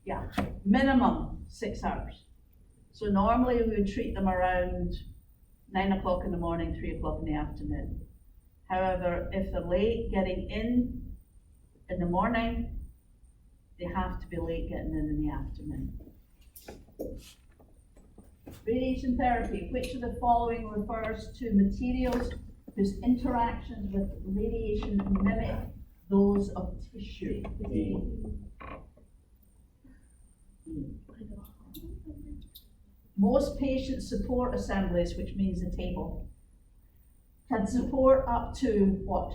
Yeah, minimum 6 hours. So normally we would treat them around 9 o'clock in the morning, 3 o'clock in the afternoon. However, if they're late getting in the morning, they have to be late getting in the afternoon. Radiation therapy, which of the following refers to materials whose interactions with radiation mimic those of tissue? D. Most patient support assemblies, which means the table, can support up to what?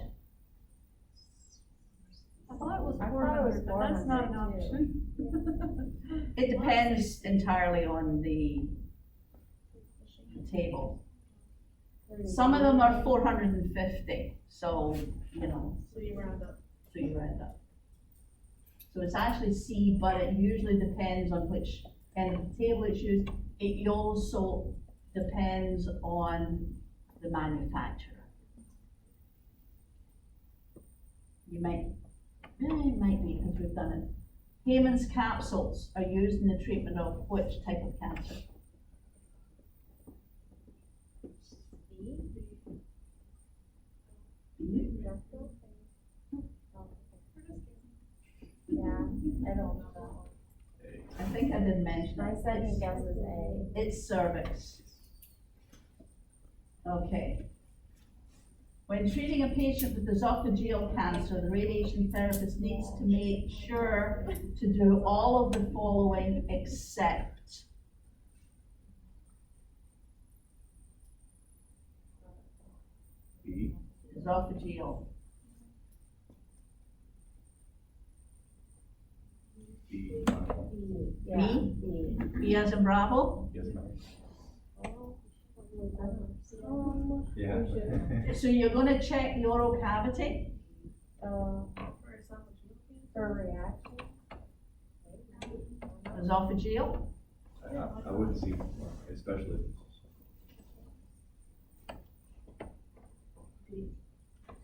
I thought it was I thought it 400, was but that's not an 400 option. It depends entirely on the table. Some of them are 450, so, you know, So you round up. so you round up. So it's actually C, but it usually depends on which end of the table it's used. It also depends on the manufacturer. It might be because we've done it. Hayman's capsules are used in the treatment of which type of cancer? Yeah, I don't know that one. I think I did mention My it. second It's- guess is A. It's cervix. Okay. When treating a patient with esophageal cancer, the radiation therapist needs to make sure to do all of the following except. B. Esophageal. B. Yeah. B? B as in Bravo? Yes, ma'am. Um, Yeah. So you're gonna check the oral cavity? uh, For esophageal cancer. for reaction. Esophageal? I wouldn't see, especially.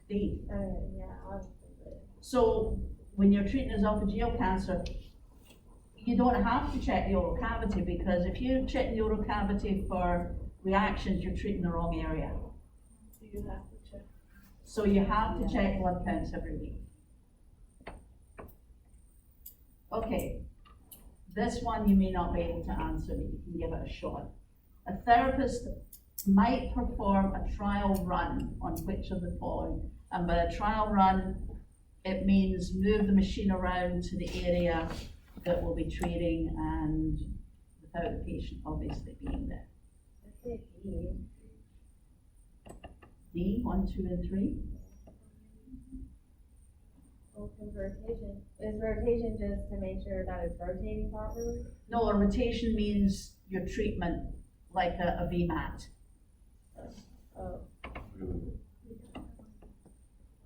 D. Yeah, obviously. So when you're treating esophageal cancer, you don't have to check the oral cavity, because if you check the oral cavity for reactions, you're treating the wrong area. So you have to check. So you have to check blood counts every week. Okay, this one you may not be able to answer, but you can give it a shot. A therapist might perform a trial run on which of the following? And by a trial run, it means move the machine around to the area that will be treating and without the patient obviously being there. I say B. D, 1, 2, and 3. Open rotation. Is rotation just to make sure that it's rotating properly? No, a rotation means your treatment, like a VMAT. Oh, Really.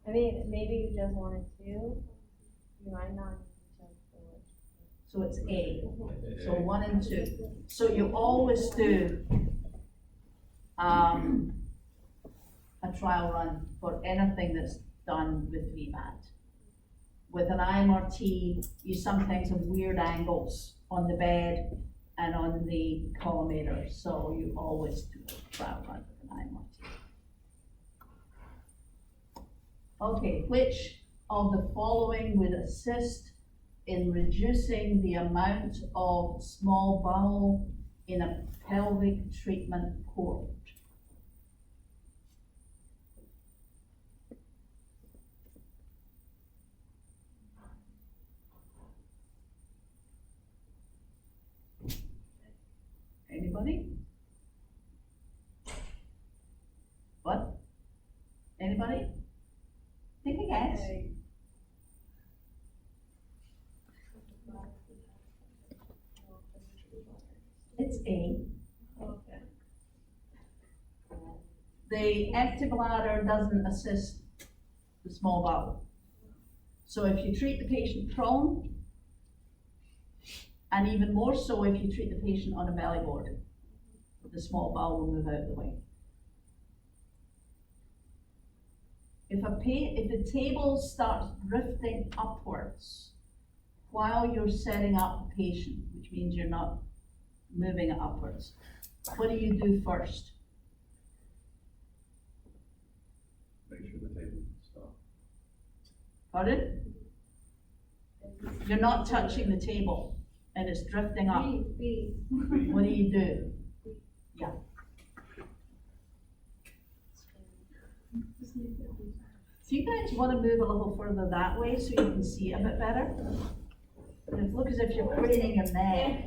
I mean, maybe you just wanted to. You might not check for. So it's A. So 1 and 2. So you always do a trial run for anything that's done with VMAT. With an IMRT, you sometimes have weird angles on the bed and on the collimator, so you always do a trial run with an IMRT. Okay, which of the following would assist in reducing the amount of small bowel in a pelvic treatment port? Nobody? What? Anybody? Take a guess. It's A. Okay. The empty bladder doesn't assist the small bowel. So if you treat the patient prone, and even more so if you treat the patient on a belly board, the small bowel will move out of the way. If the table starts drifting upwards while you're setting up the patient, which means you're not moving it upwards, what do you do first? Make sure the table stops. Pardon? You're not touching the table and it's drifting up. B. What do you do? Yeah. So you guys want to move a little further that way so you can see a bit better? It looks as if you're craning your neck.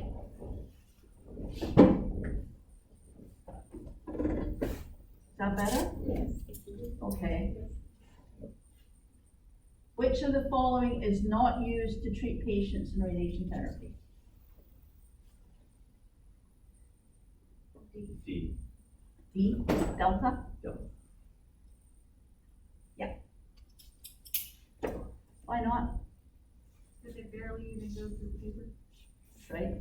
Is that better? Yes. Okay. Which of the following is not used to treat patients in radiation therapy? D. D, delta? Delta. Yeah. Why not? Because it barely even goes through the paper. Right?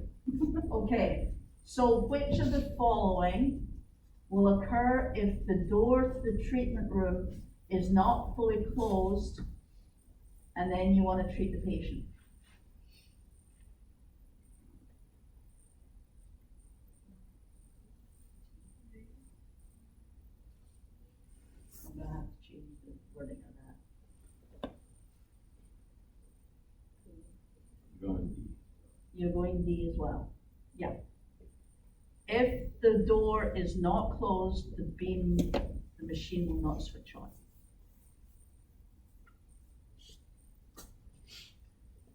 Okay, so which of the following will occur if the door to the treatment room is not fully closed and then you want to treat the patient? I'm gonna have to change the wording of that. Going D. You're going D as well. Yeah. If the door is not closed, the machine will not switch on.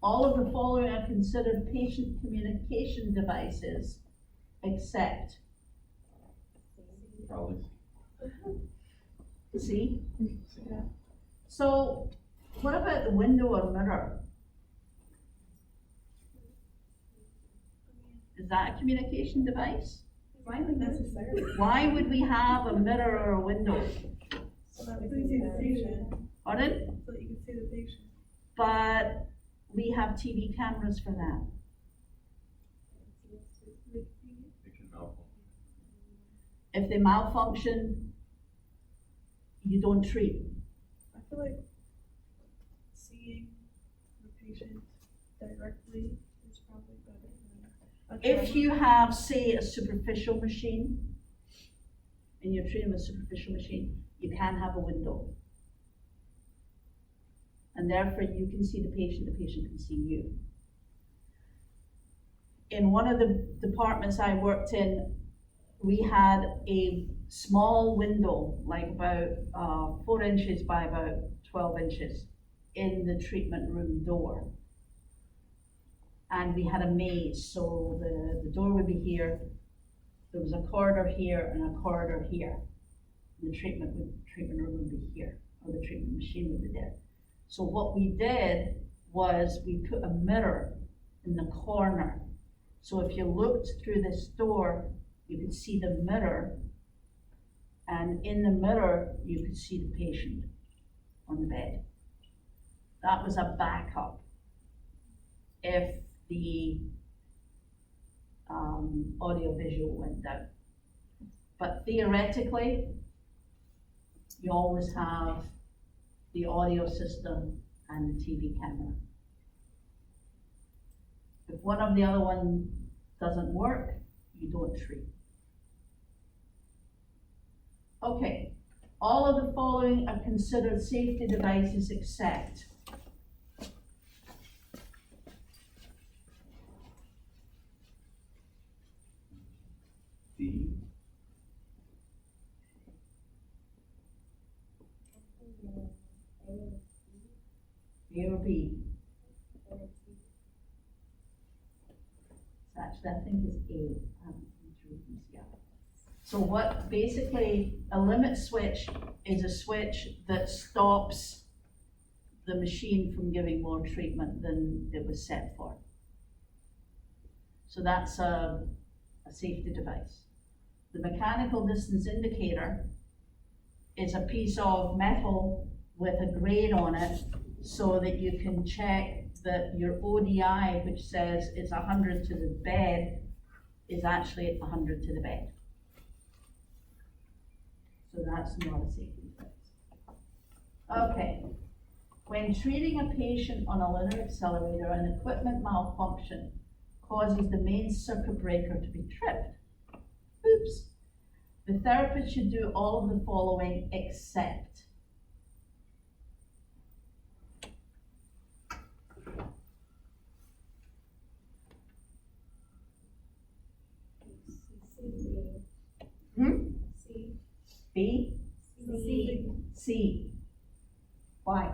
All of the following are considered patient communication devices, except Probably C. Yeah. So, what about the window or mirror? Is that a communication device? Why not necessarily? Why would we have a mirror or a window? So that we can see the patient, Pardon? so that you can see the patient. But we have TV cameras for that. it can malfunction. If they malfunction, you don't treat. I feel like seeing the patient directly is probably better than a If camera. you have, say, a superficial machine, and you're treating with a superficial machine, you can have a window. And therefore you can see the patient can see you. In one of the departments I worked in, we had a small window, like about 4 inches by about 12 inches in the treatment room door. And we had a maze, so the door would be here, there was a corridor here and a corridor here. The treatment room would be here, or the treatment machine would be there. So what we did was we put a mirror in the corner. So if you looked through this door, you could see the mirror, and in the mirror, you could see the patient on the bed. That was a backup if the audio-visual went down. But theoretically, you always have the audio system and the TV camera. If one of the other one doesn't work, you don't treat. Okay, all of the following are considered safety devices except D. A or B. Actually, I think it's A. I haven't been treatments, yeah. So what, basically, a limit switch is a switch that stops the machine from giving more treatment than it was set for. So that's a safety device. The mechanical distance indicator is a piece of metal with a grade on it so that you can check that your ODI, which says it's 100 to the bed, is actually 100 to the bed. So that's not a safety device. Okay. When treating a patient on a linear accelerator, an equipment malfunction causes the main circuit breaker to be tripped. Oops. The therapist should do all of the following except. Hmm? C. B? C. C. Why?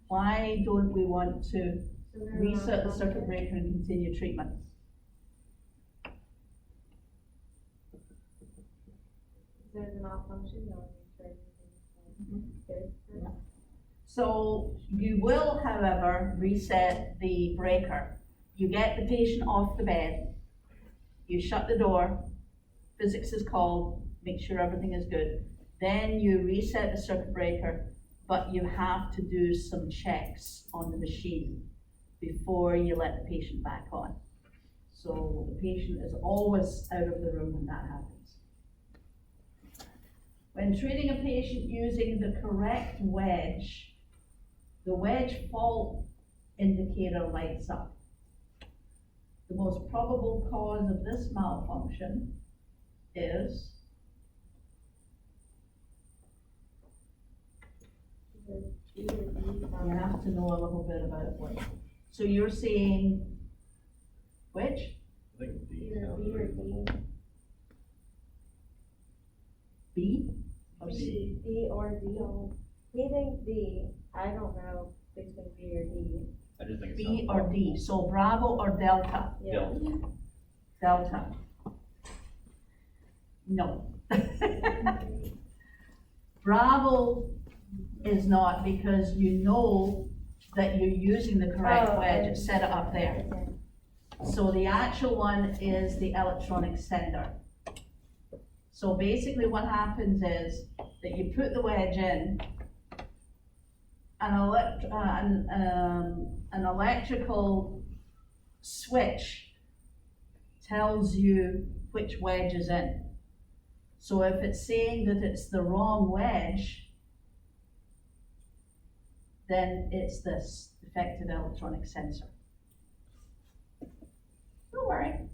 Why don't we want to reset the circuit breaker and continue treatment? There's a malfunction, you want to make sure everything's good. So you will, however, reset the breaker. You get the patient off the bed, you shut the door, physics is called, make sure everything is good. Then you reset the circuit breaker, but you have to do some checks on the machine before you let the patient back on. So the patient is always out of the room when that happens. When treating a patient using the correct wedge, the wedge fault indicator lights up. The most probable cause of this malfunction is you have to know a little bit about wedge. So you're saying which? I think D Either sounds B or reasonable. D. B or C? D or D. He thinks D. I don't know between B or D. I just think it B sounds or D, so Bravo or Delta? Yeah. Delta. No. Bravo is not, because you know that you're using the correct Oh, wedge, okay. it's set it up there. Okay. So the actual one is the electronic sender. So basically what happens is that you put the wedge in, an electrical switch tells you which wedge is in. So if it's saying that it's the wrong wedge, then it's this defective electronic sensor. Don't worry.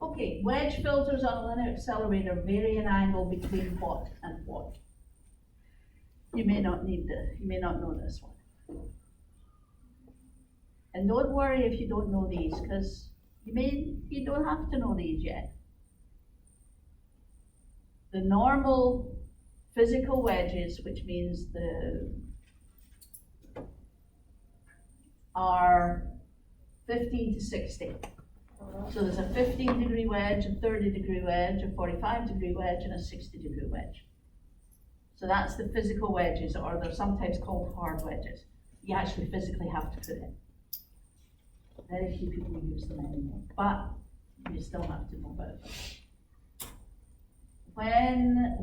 Okay, wedge filters on a linear accelerator vary in angle between what and what? You may not know this one. And don't worry if you don't know these, because you don't have to know these yet. The normal physical wedges, which means are 15 to 60. So there's a 15-degree wedge, a 30-degree wedge, a 45-degree wedge, and a 60-degree wedge. So that's the physical wedges, or they're sometimes called hard wedges. You actually physically have to put in. Very few people use them anymore, but you still have to know about them.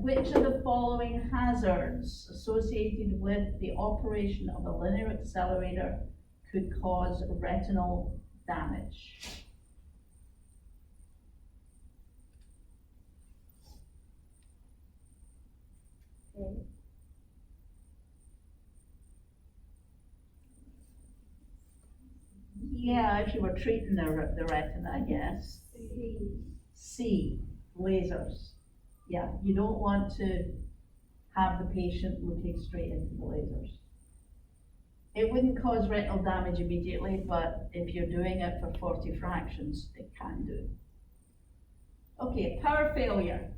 Which of the following hazards associated with the operation of a linear accelerator could cause retinal damage? Okay. Yeah, if you were treating the retina, yes. C. C, lasers. Yeah, you don't want to have the patient looking straight into the lasers. It wouldn't cause retinal damage immediately, but if you're doing it for 40 fractions, it can do. Okay, power failure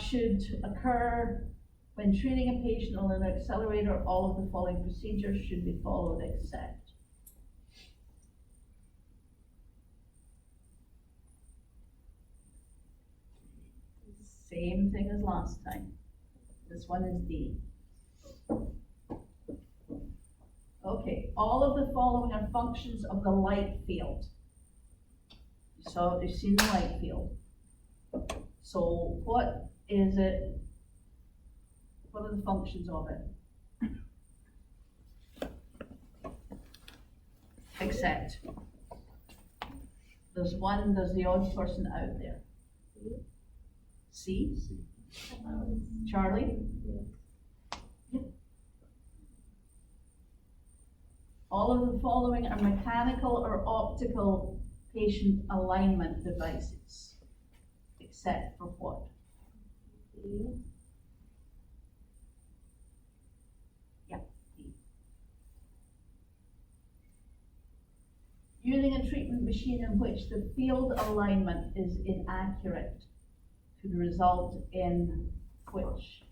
should occur when treating a patient on an accelerator. All of the following procedures should be followed except. Same thing as last time. This one is D. Okay, all of the following are functions of the light field. So you've seen the light field. So what is it? What are the functions of it? Except, there's the odd person out there. C? Charlie? Yep. All of the following are mechanical or optical patient alignment devices, except for what? Yeah, D. Using a treatment machine in which the field alignment is inaccurate could result in which?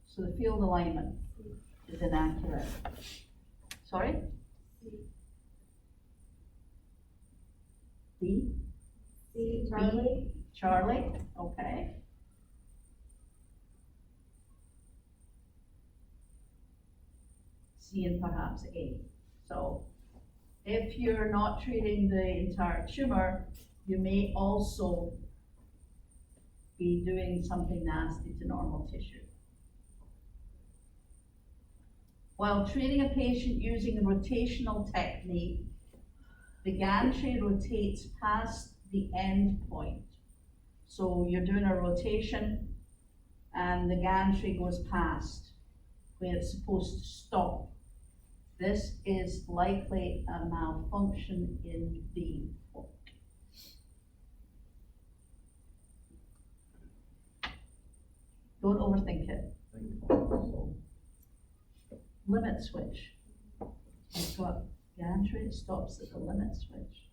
So the field alignment is inaccurate. Sorry? D? C, Charlie? Charlie, okay. C and perhaps A. So if you're not treating the entire tumor, you may also be doing something nasty to normal tissue. While treating a patient using a rotational technique, the gantry rotates past the end point. So you're doing a rotation and the gantry goes past where it's supposed to stop. This is likely a malfunction in the fork. Don't overthink it. Limit switch. You've got gantry, it stops at the limit switch.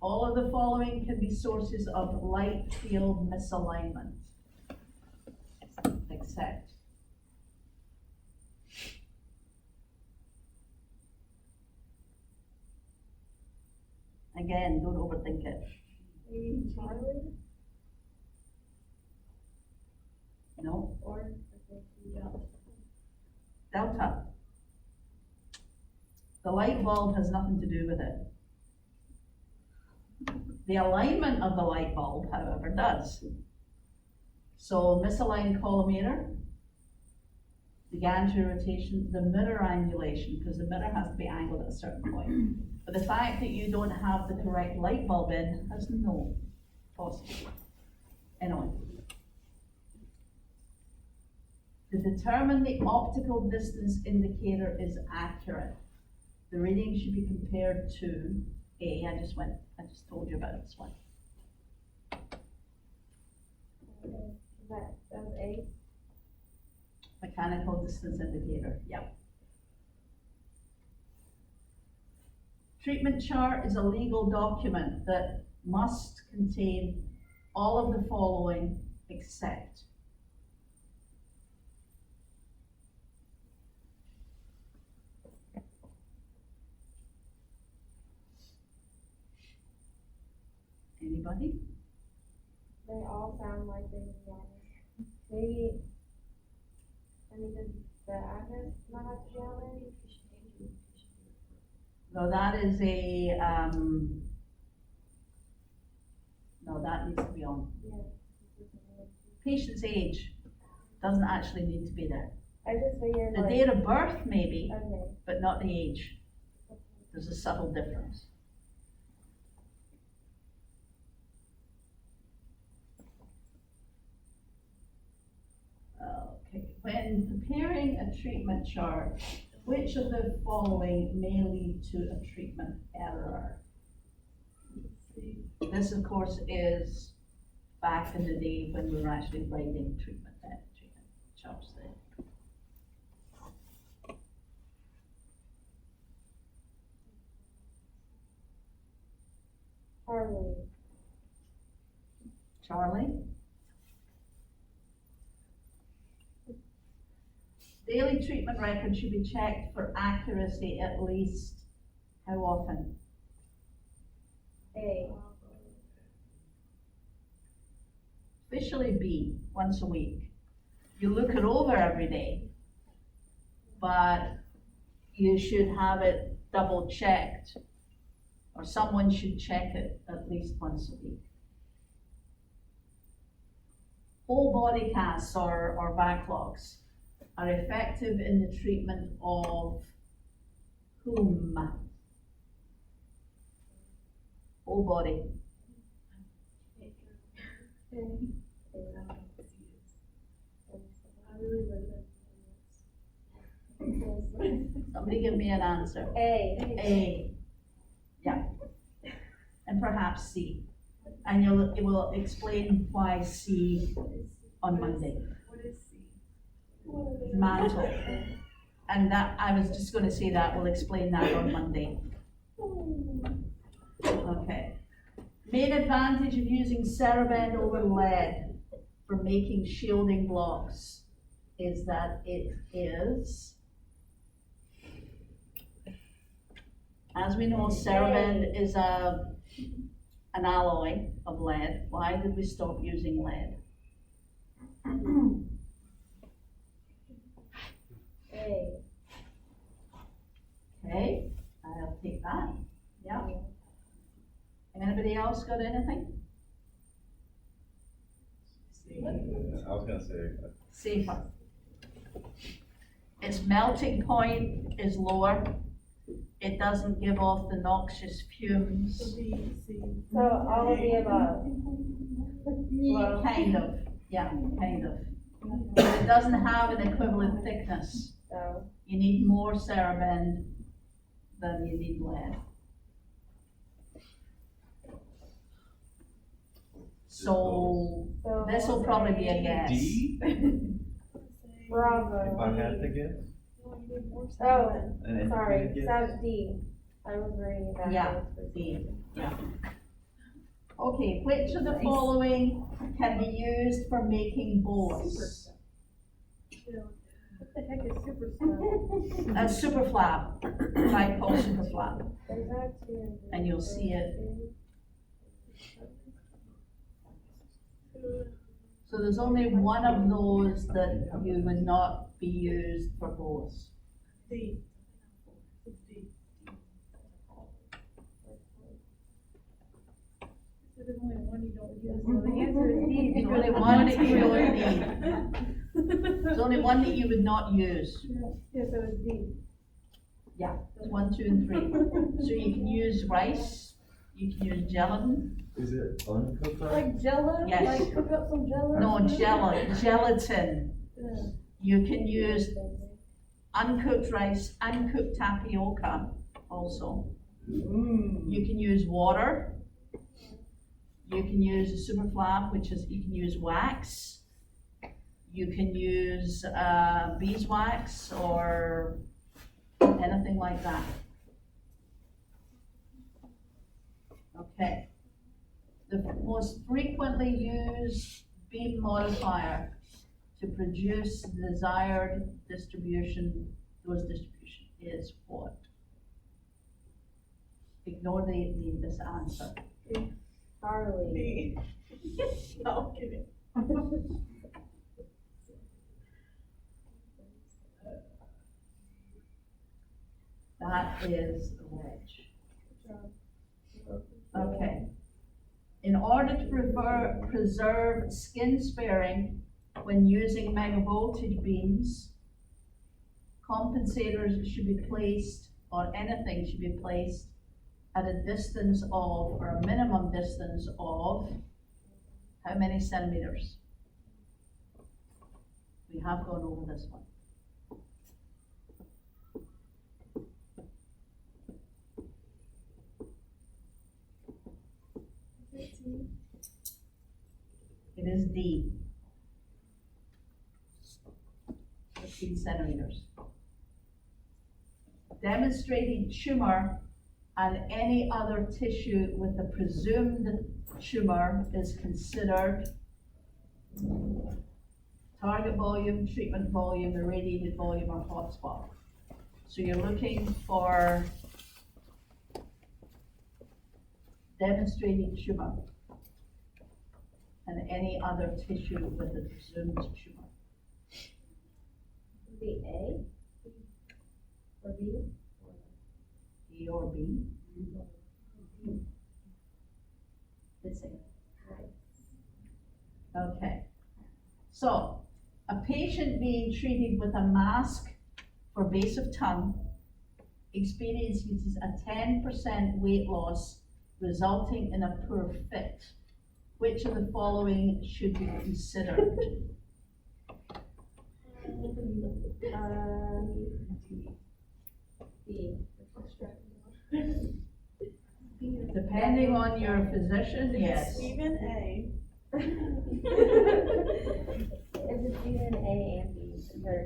All of the following can be sources of light field misalignment, except again, don't overthink it. C, Charlie? No, Or, okay, Delta. delta. The light bulb has nothing to do with it. The alignment of the light bulb, however, does. So misaligned collimator, the gantry rotation, the mirror angulation, because the mirror has to be angled at a certain point. But the fact that you don't have the correct light bulb in has no possible. Anyway. To determine the optical distance indicator is accurate, the reading should be compared to A. I just told you about this one. That was A. Mechanical distance indicator, yep. Treatment chart is a legal document that must contain all of the following except. Anybody? They all sound like they belong. Maybe, does the address not have to be on there? No, that is a, no, that needs to be on. Yeah. Patient's age doesn't actually need to be there. I just figured The like, date of birth maybe, okay. but not the age. There's a subtle difference. Okay, when preparing a treatment chart, which of the following may lead to a treatment error? This, of course, is back in the day when we were actually writing treatment charts there. Charlie. Charlie? Daily treatment records should be checked for accuracy at least how often? A. Officially B, once a week. You look it over every day, but you should have it double checked, or someone should check it at least once a week. Whole body casts or backlogs are effective in the treatment of whom? Whole body. Somebody give me an answer. A. A, yeah. And perhaps C. And it will explain why C on Monday. What is C? Mantle. And that, I was just gonna say that, we'll explain that on Monday. Okay. Main advantage of using Cerabend over lead for making shielding blocks is that it is, as we know, Cerabend is an alloy of lead. Why did we stop using lead? A. Okay, I'll take that, yeah. Anybody else got anything? I was gonna say, Safer. Its melting point is lower. It doesn't give off the noxious fumes. B, C. So all of the above. Well, Kind of, yeah, kind of. But it doesn't have an equivalent thickness. so, You need more Cerabend than you need lead. So so. this will probably be a guess. D, Bravo. if I had to guess. No, you need more Oh, Cerabend. An sorry, educated that guess. was D. I was reading that. Yeah, D, yeah. Okay, which of the following can be used for making bows? What the heck is super stuff? A super flap, type called super flap. There's that too. And you'll see it. So there's only one of those that you would not be used for bows. D. It's D. So there's only one you don't use, so the answer is D. There's only one that you don't need. There's only one that you would not use. Yeah, so it's D. Yeah, there's 1, 2, and 3. So you can use rice, you can use gelatin. Is it uncooked rice? Like Jello? Yes. Like cook up some Jello? No, gelatin. You can use uncooked rice, uncooked tapioca also. You can use water. You can use a super flap, which is, you can use wax. You can use beeswax or anything like that. Okay. The most frequently used beam modifier to produce the desired distribution, is what? Ignore this answer. Harley. D. No, I'm kidding. That is a wedge. Okay. In order to preserve skin sparing when using megavoltage beams, compensators should be placed, or anything should be placed at a distance of, or a minimum distance of, how many centimeters? We have gone over this one. It is D. 15 centimeters. Demonstrating tumor and any other tissue with a presumed tumor is considered target volume, treatment volume, irradiated volume, or hotspot. So you're looking for demonstrated tumor and any other tissue with a presumed tumor. The A? Or B? A or B? It's A. Okay. So, a patient being treated with a mask for base of tongue experiences a 10% weight loss resulting in a poor fit. Which of the following should be considered? B. Depending on your physician, yes. Even A. If it's even A and B, or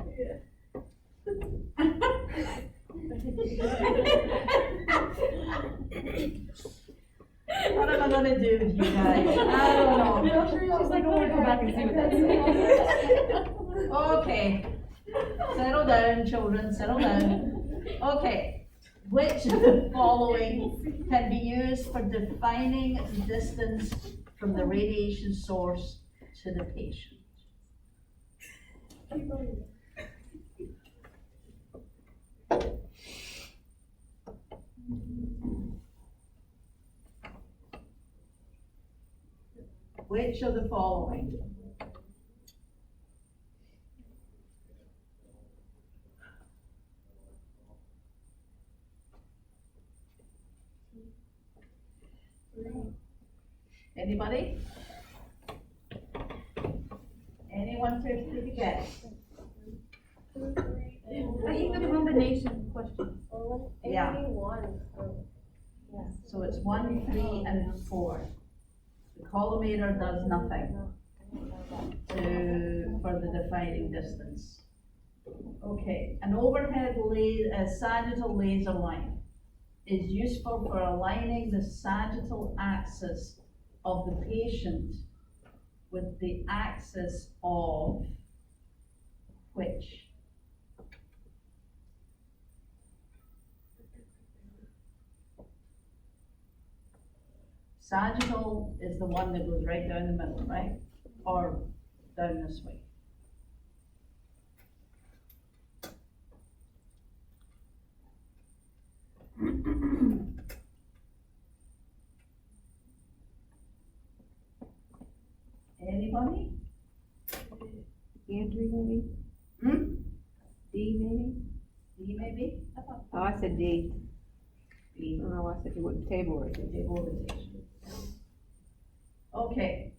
What am I gonna do with you guys? I don't know. She's like, oh, go back and see what that says. Okay, settle down, children, settle down. Okay, which of the following can be used for defining the distance from the radiation source to the patient? Keep going. Which of the following? Anybody? Anyone to take a guess? I hate the combination question. Yeah. one, so, yeah. So it's 1, 3, and 4. The collimator does nothing for the defining distance. Okay, an overhead sagittal laser line is useful for aligning the sagittal axis of the patient with the axis of which? Sagittal is the one that goes right down the middle, right? Or down this way. Anybody? Andrew, maybe? Hmm? D, maybe? D maybe? Oh, I said D. B. I don't know why I said you wouldn't table it. Table rotation. Okay.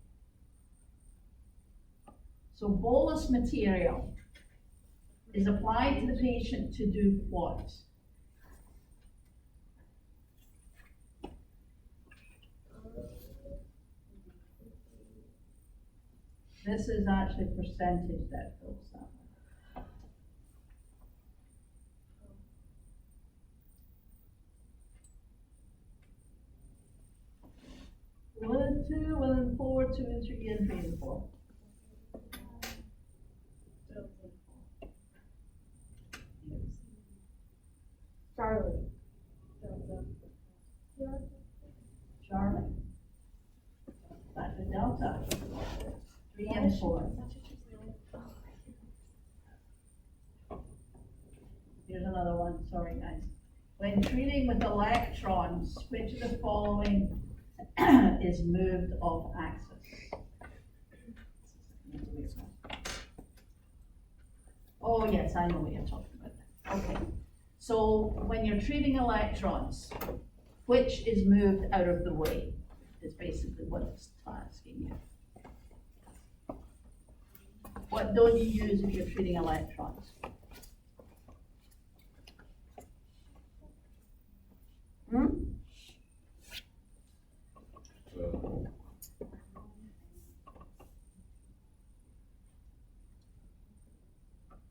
So bolus material is applied to the patient to do what? This is actually percentage that fills that. 1 and 2, 1 and 4, 2 and 3, and 3 and 4. Charlie. Charlie. Back to delta. 3 and 4. Here's another one, sorry guys. When treating with electrons, which of the following is moved off axis? Oh yes, I know what you're talking about. Okay, so when you're treating electrons, which is moved out of the way? Is basically what it's asking you. What don't you use if you're treating electrons? Hmm?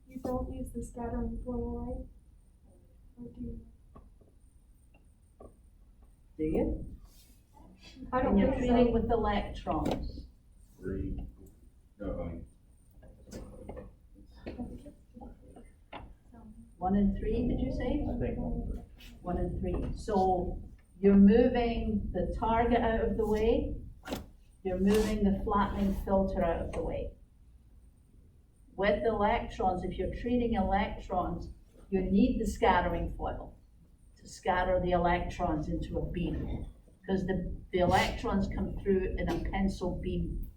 You don't use the scattering flow light? Or do you? Do you? I don't When you're think treating so. with electrons. 3, no, 1 and 3, did you say? I think 1 and 3. So you're moving the target out of the way, you're moving the flattening filter out of the way. With the electrons, if you're treating electrons, you need the scattering foil to scatter the electrons into a beam. Because the electrons come through in a pencil beam.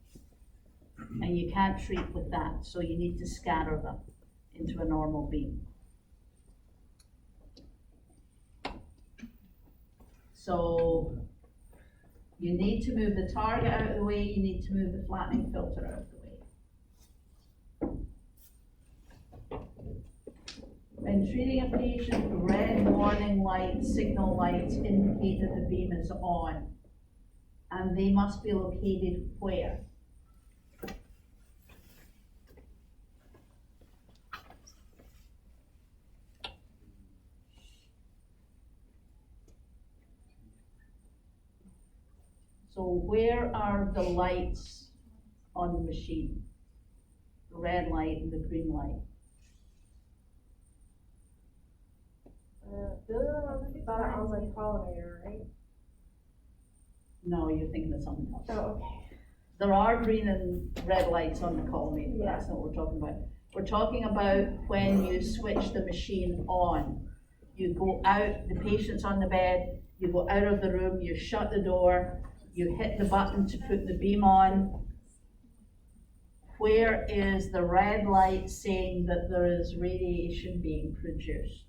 And you can't treat with that, so you need to scatter them into a normal beam. So you need to move the target out of the way, you need to move the flattening filter out of the way. When treating a patient, red warning lights, signal lights indicate that the beam is on. And they must be located where? So where are the lights on the machine? The red light and the green light. Those are the ones that are on the collimator, right? No, you're thinking of something else. Oh, okay. There are green and red lights on the collimator, but that's not what we're talking about. We're talking about when you switch the machine on. You go out, the patient's on the bed, you go out of the room, you shut the door, you hit the button to put the beam on. Where is the red light saying that there is radiation being produced?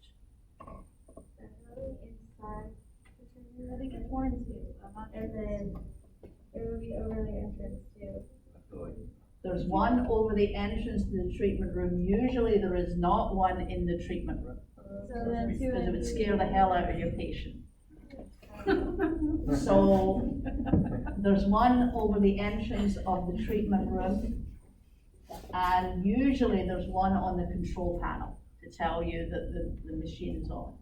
Definitely inside the treatment I think it's 1 and 2. I'm not and then it would be over the entrance too. I feel like There's one over the entrance to the treatment room. Usually there is not one in the treatment room. So then 2 Because it and would scare the hell out of your patient. So there's one over the entrance of the treatment room. And usually there's one on the control panel to tell you that the machine is on.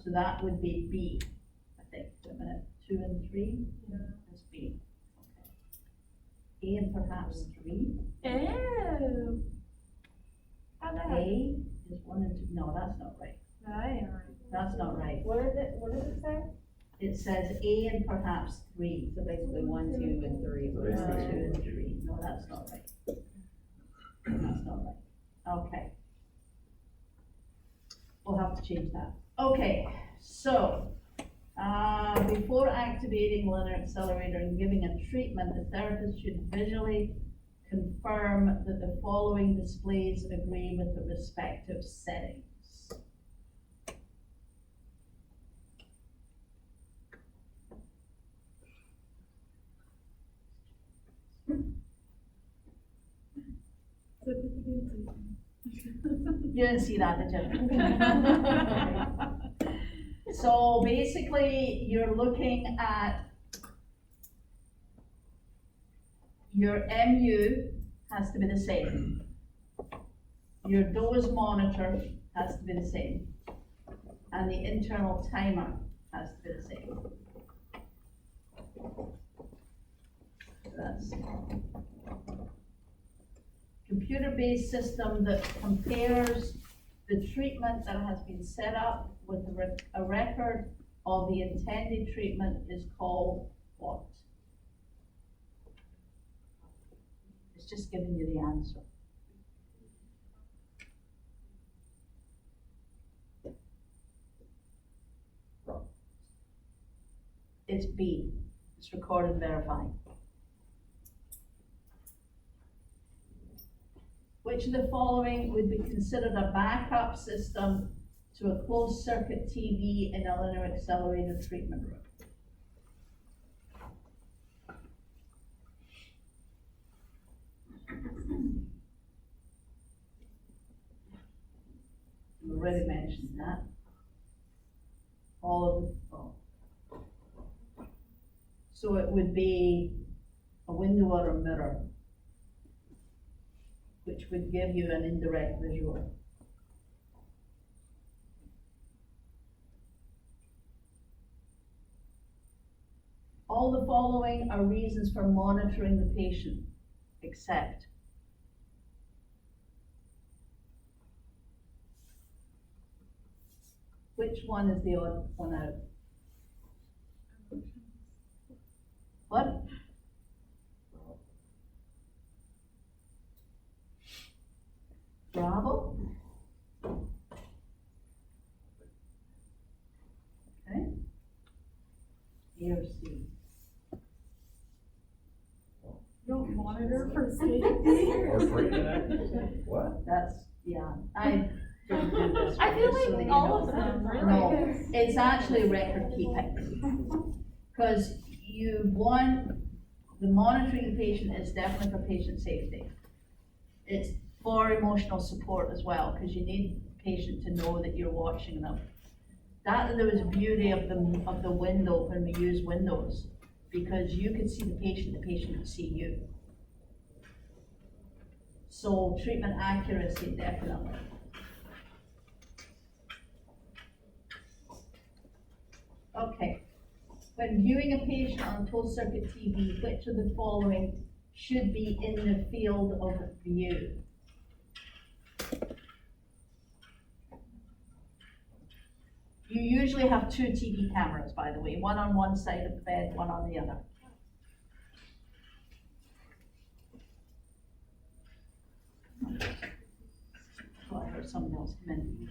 So that would be B, I think. Wait a minute, 2 and 3? That's B. Okay. A and perhaps 3? Oh. How'd that happen? A is 1 and 2. No, that's not right. That ain't right. That's not right. What does it say? It says A and perhaps 3. So basically 1, 2, and 3. So Two basically- and 3. No, that's not right. That's not right. Okay. We'll have to change that. Okay, so, before activating linear accelerator and giving a treatment, the therapist should visually confirm that the following displays agree with the respective settings. So put the game You didn't see that, did you? So basically, you're looking at your MU has to be the same. Your dose monitor has to be the same. And the internal timer has to be the same. That's computer-based system that compares the treatment that has been set up with a record of the intended treatment is called what? It's just giving you the answer. It's B, it's record and verify. Which of the following would be considered a backup system to a closed circuit TV in a linear accelerator treatment room? We already mentioned that. All of the, oh. So it would be a window or a mirror, which would give you an indirect visual. All the following are reasons for monitoring the patient, except Which one is the odd one out? What? Bravo? Okay. A or C? Don't monitor for safety. Or treatment activity? What? That's, yeah, I didn't do this. I feel one, so like you all know. of them, really. No, it's actually record keeping. Cause you want, the monitoring the patient is definitely for patient safety. It's for emotional support as well, cause you need the patient to know that you're watching them. That, there was beauty of the window when we use windows, because you could see the patient could see you. So treatment accuracy, definitely. Okay, when viewing a patient on closed circuit TV, which of the following should be in the field of view? You usually have two TV cameras, by the way, one on one side of the bed, one on the other. Oh, I heard someone else come in.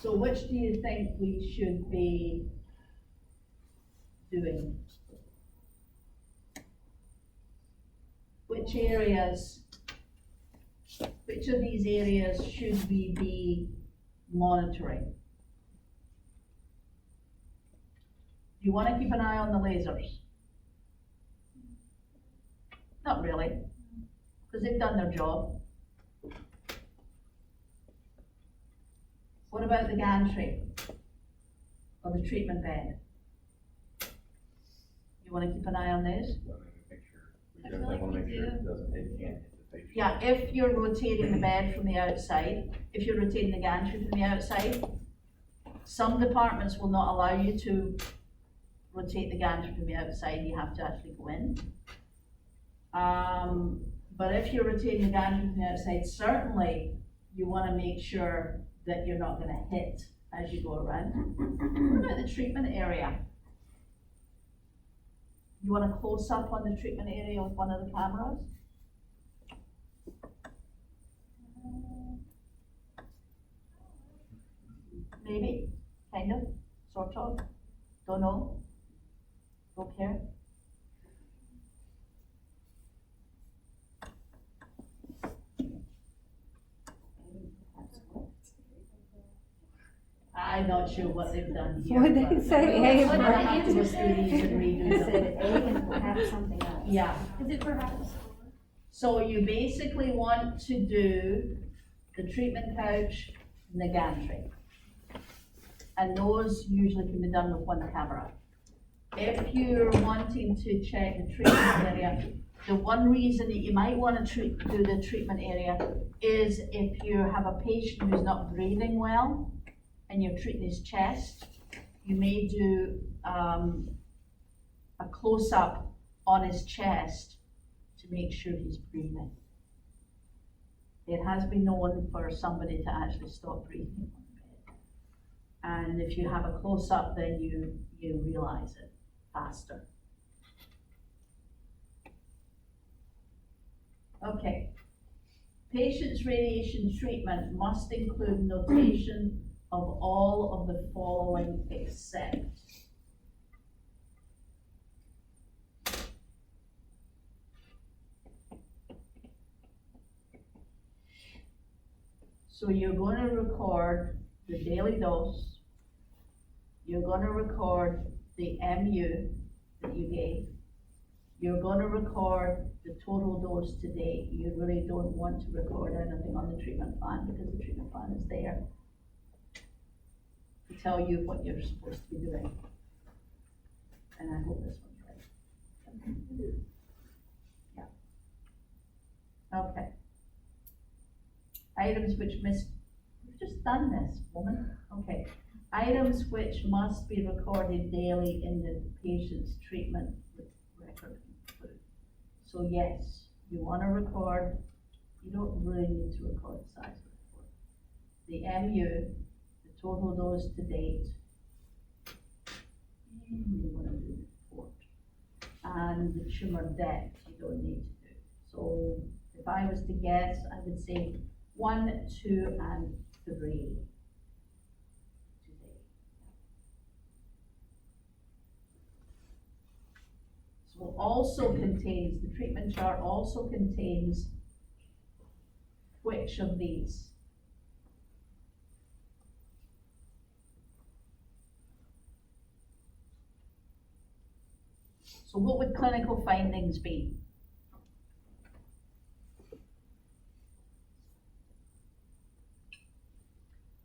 So which do you think we should be doing? Which areas, which of these areas should we be monitoring? Do you wanna keep an eye on the lasers? Not really, because they've done their job. What about the gantry? Or the treatment bed? You wanna keep an eye on those? I mean, make sure, we I feel definitely like wanna we make sure do. it doesn't, it can't hit the patient. Yeah, if you're rotating the bed from the outside, if you're rotating the gantry from the outside, some departments will not allow you to rotate the gantry from the outside, you have to actually go in. But if you're rotating the gantry from the outside, certainly you wanna make sure that you're not gonna hit as you go around. What about the treatment area? You want a close up on the treatment area with one of the cameras? Maybe, kind of, sort of, don't know, don't care. I'm not sure what they've done here. What'd they but- say? Hey, We're what gonna have to go through these and redo I them. said A and perhaps something else. Yeah, Is it perhaps? so you basically want to do the treatment couch and the gantry. And those usually can be done with one camera. If you're wanting to check the treatment area, the one reason that you might wanna do the treatment area is if you have a patient who's not breathing well and you're treating his chest, you may do, a close-up on his chest to make sure he's breathing. It has been known for somebody to actually stop breathing on the bed. And if you have a close-up, then you realize it faster. Okay. Patient's radiation treatment must include notation of all of the following except. So you're gonna record the daily dose, you're gonna record the MU that you gave, you're gonna record the total dose to date. You really don't want to record anything on the treatment plan because the treatment plan is there to tell you what you're supposed to be doing. And I hope this one's right. Yeah. Okay. Items which we've just done this, woman. Okay. Items which must be recorded daily in the patient's treatment record. So yes, you wanna record, you don't really need to record the size of the report. The MU, the total dose to date. You wanna do the report. And the tumor depth, you don't need to do. So if I was to guess, I would say 1, 2, and 3 today. So also contains, the treatment chart also contains which of these? So what would clinical findings be?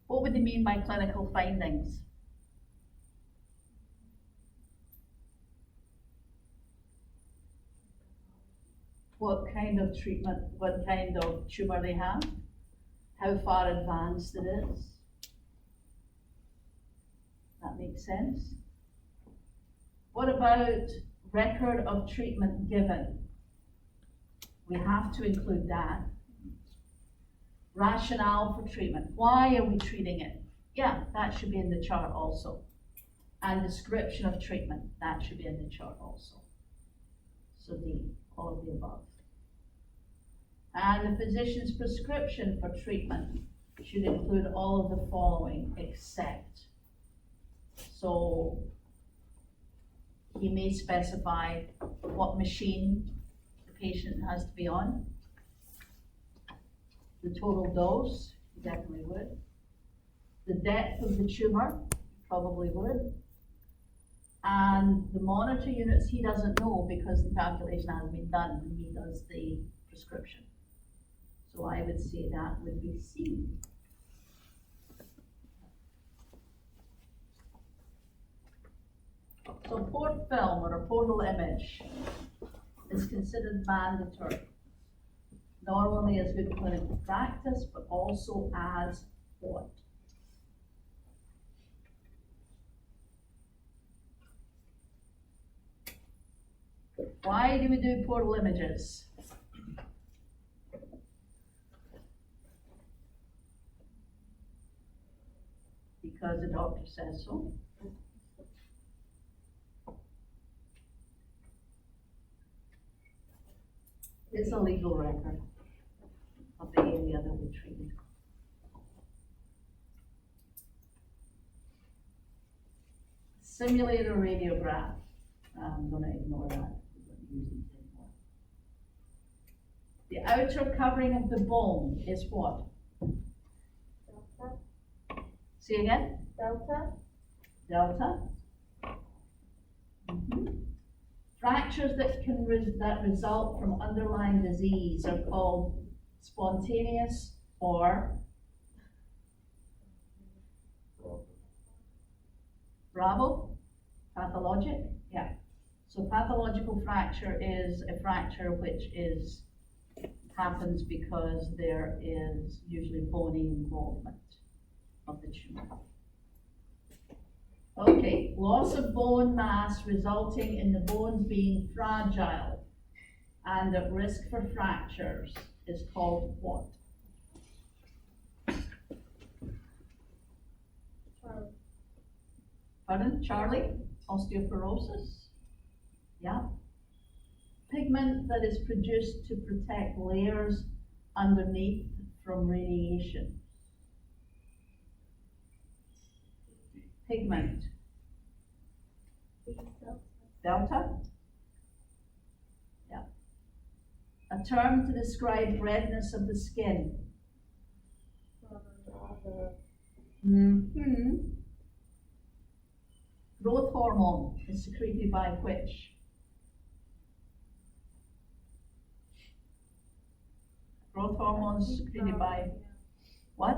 What would they mean by clinical findings? What kind of treatment, what kind of tumor they have? How far advanced it is? That makes sense? What about record of treatment given? We have to include that. Rationale for treatment. Why are we treating it? Yeah, that should be in the chart also. And description of treatment, that should be in the chart also. So D, all of the above. And the physician's prescription for treatment should include all of the following except. So he may specify what machine the patient has to be on. The total dose, he definitely would. The depth of the tumor, probably would. And the monitor units, he doesn't know because the calculation hasn't been done when he does the prescription. So I would say that would be C. So port film or a portal image is considered mandatory, not only as good clinical practice, but also as what? Why do we do portal images? Because the doctor says so. It's a legal record of the area that we treated. Simulator radiograph. I'm gonna ignore that. We don't use these anymore. The outer covering of the bone is what? Delta, Say again? delta, Delta. Fractures that that result from underlying disease are called spontaneous or Bravo? Pathologic? Yeah. So pathological fracture is a fracture which happens because there is usually bony involvement of the tumor. Okay, loss of bone mass resulting in the bones being fragile and at risk for fractures is called what? Charlie. Pardon, Charlie? Osteoporosis? Yeah. Pigment that is produced to protect layers underneath from radiation. Pigment. Delta? Yeah. A term to describe redness of the skin. Growth hormone is secreted by which? Growth hormone is secreted by what?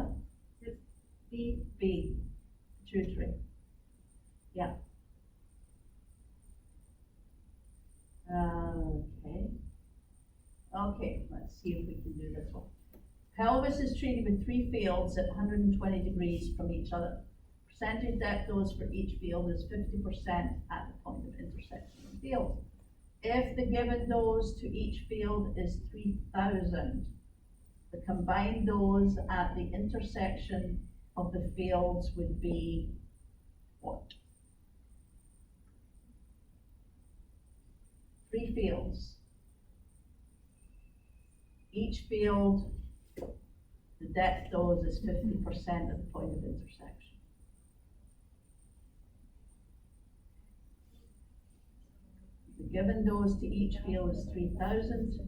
B. B. Pituitary. Yeah. Okay. Okay, let's see if we can do this one. Pelvis is treated with 3 fields at 120 degrees from each other. Percentage depth dose for each field is 50% at the point of intersection of the field. If the given dose to each field is 3,000, the combined dose at the intersection of the fields would be what? 3 fields. Each field, the depth dose is 50% of the point of intersection. The given dose to each field is 3,000.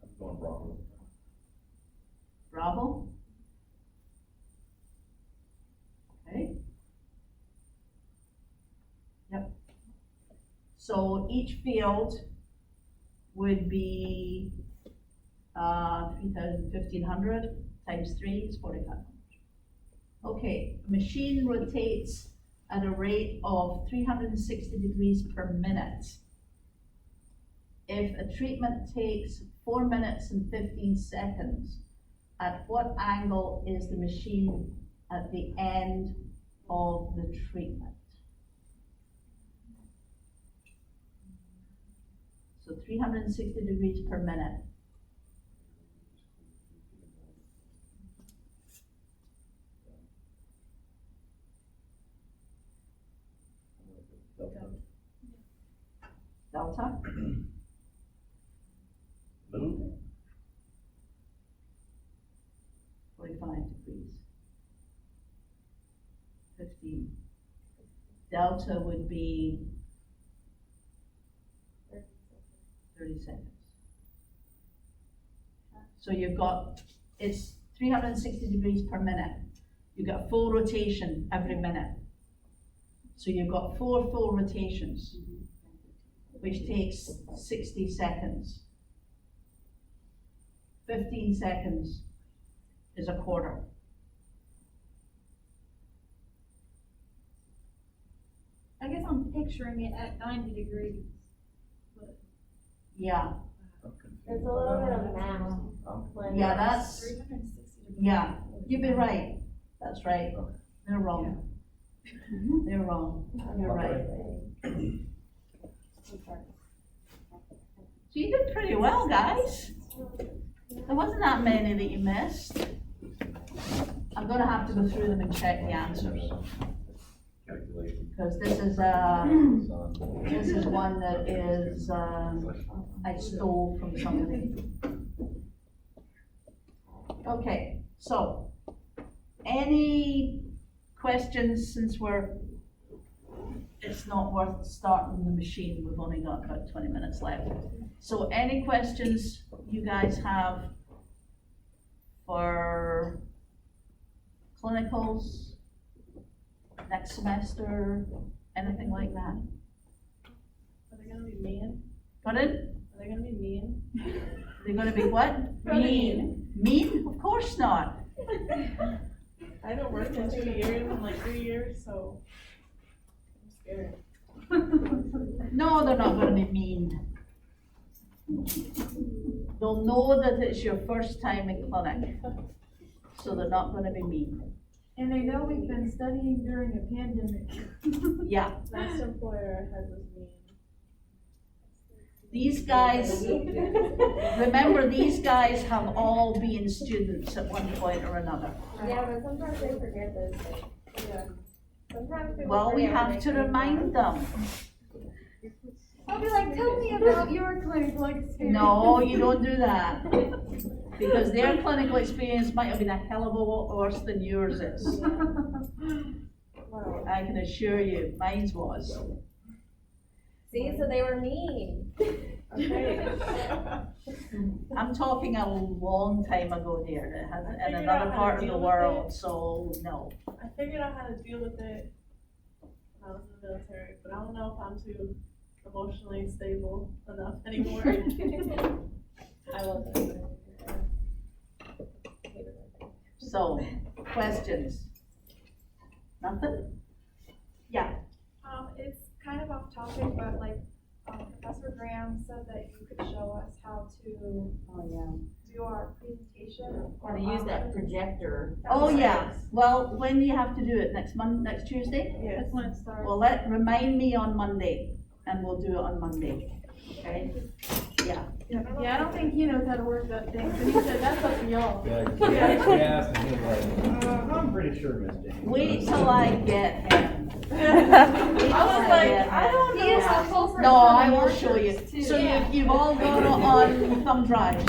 I'm going Bravo. Bravo. Okay. Yep. So each field would be 3,000, 1,500 times 3 is 4,500. Okay, machine rotates at a rate of 360 degrees per minute. If a treatment takes 4 minutes and 15 seconds, at what angle is the machine at the end of the treatment? So 360 degrees per minute. Delta? Move. 45 degrees. 15. Delta would be 30 seconds. So you've got, it's 360 degrees per minute. You've got full rotation every minute. So you've got 4 full rotations, which takes 60 seconds. 15 seconds is a quarter. I guess I'm picturing it at 90 degrees. But Yeah, I'm confused It's a by little that. bit of math. I'm- when yeah, it's- that's, 360 degrees. yeah, you'd be right. That's right. Okay. They're wrong. They're wrong. You're right. So you did pretty well, guys. There wasn't that many that you missed. I'm gonna have to go through them and check the answers, Calculation. because this is one that is, I stole from somebody. Okay, so, any questions since it's not worth starting the machine, we've only got about 20 minutes left. So any questions you guys have for clinicals, next semester, anything like that? Are they gonna be mean? Pardon? Are they gonna be mean? They're gonna be what? Mean. Mean? Of course not. I haven't worked in 2 years, in like 3 years, so I'm scared. No, they're not gonna be mean. They'll know that it's your first time in clinic, so they're not gonna be mean. And they know we've been studying during a pandemic. Yeah, Last employer has us mean. these guys, remember, these guys have all been students at one point or another. Yeah, but sometimes they forget those things. Yeah. Sometimes people Well, we forget when have they to came remind back. them. I'll be like, tell me about your clinical experience. No, you don't do that, because their clinical experience might have been a hell of a lot worse than yours is. Well, I can assure you, mine was. see, so they were mean. Okay. I'm talking a long time ago here, it has, in figured another out how to part of the deal with world, it. so no. I figured out how to deal with it when I was in the military, but I don't know if I'm too emotionally stable enough anymore. I love that. So, questions? Nothing? It's kind of off topic, but like, Professor Graham said that you could show us how to Oh, yeah. do our presentation. How to use that projector. Oh, yeah, well, when do you have to do it, next Tuesday? Yes. That's when it starts. Well, remind me on Monday, and we'll do it on Monday, okay? Yeah, Yeah, I don't think he knows how to work that thing, so he said, that's up to y'all. Yeah, 'cause he asked and he was like, I'm pretty sure, Miss James. wait till I get him. I was like, I don't know. No, I will show you. So you've all got it on thumb drives.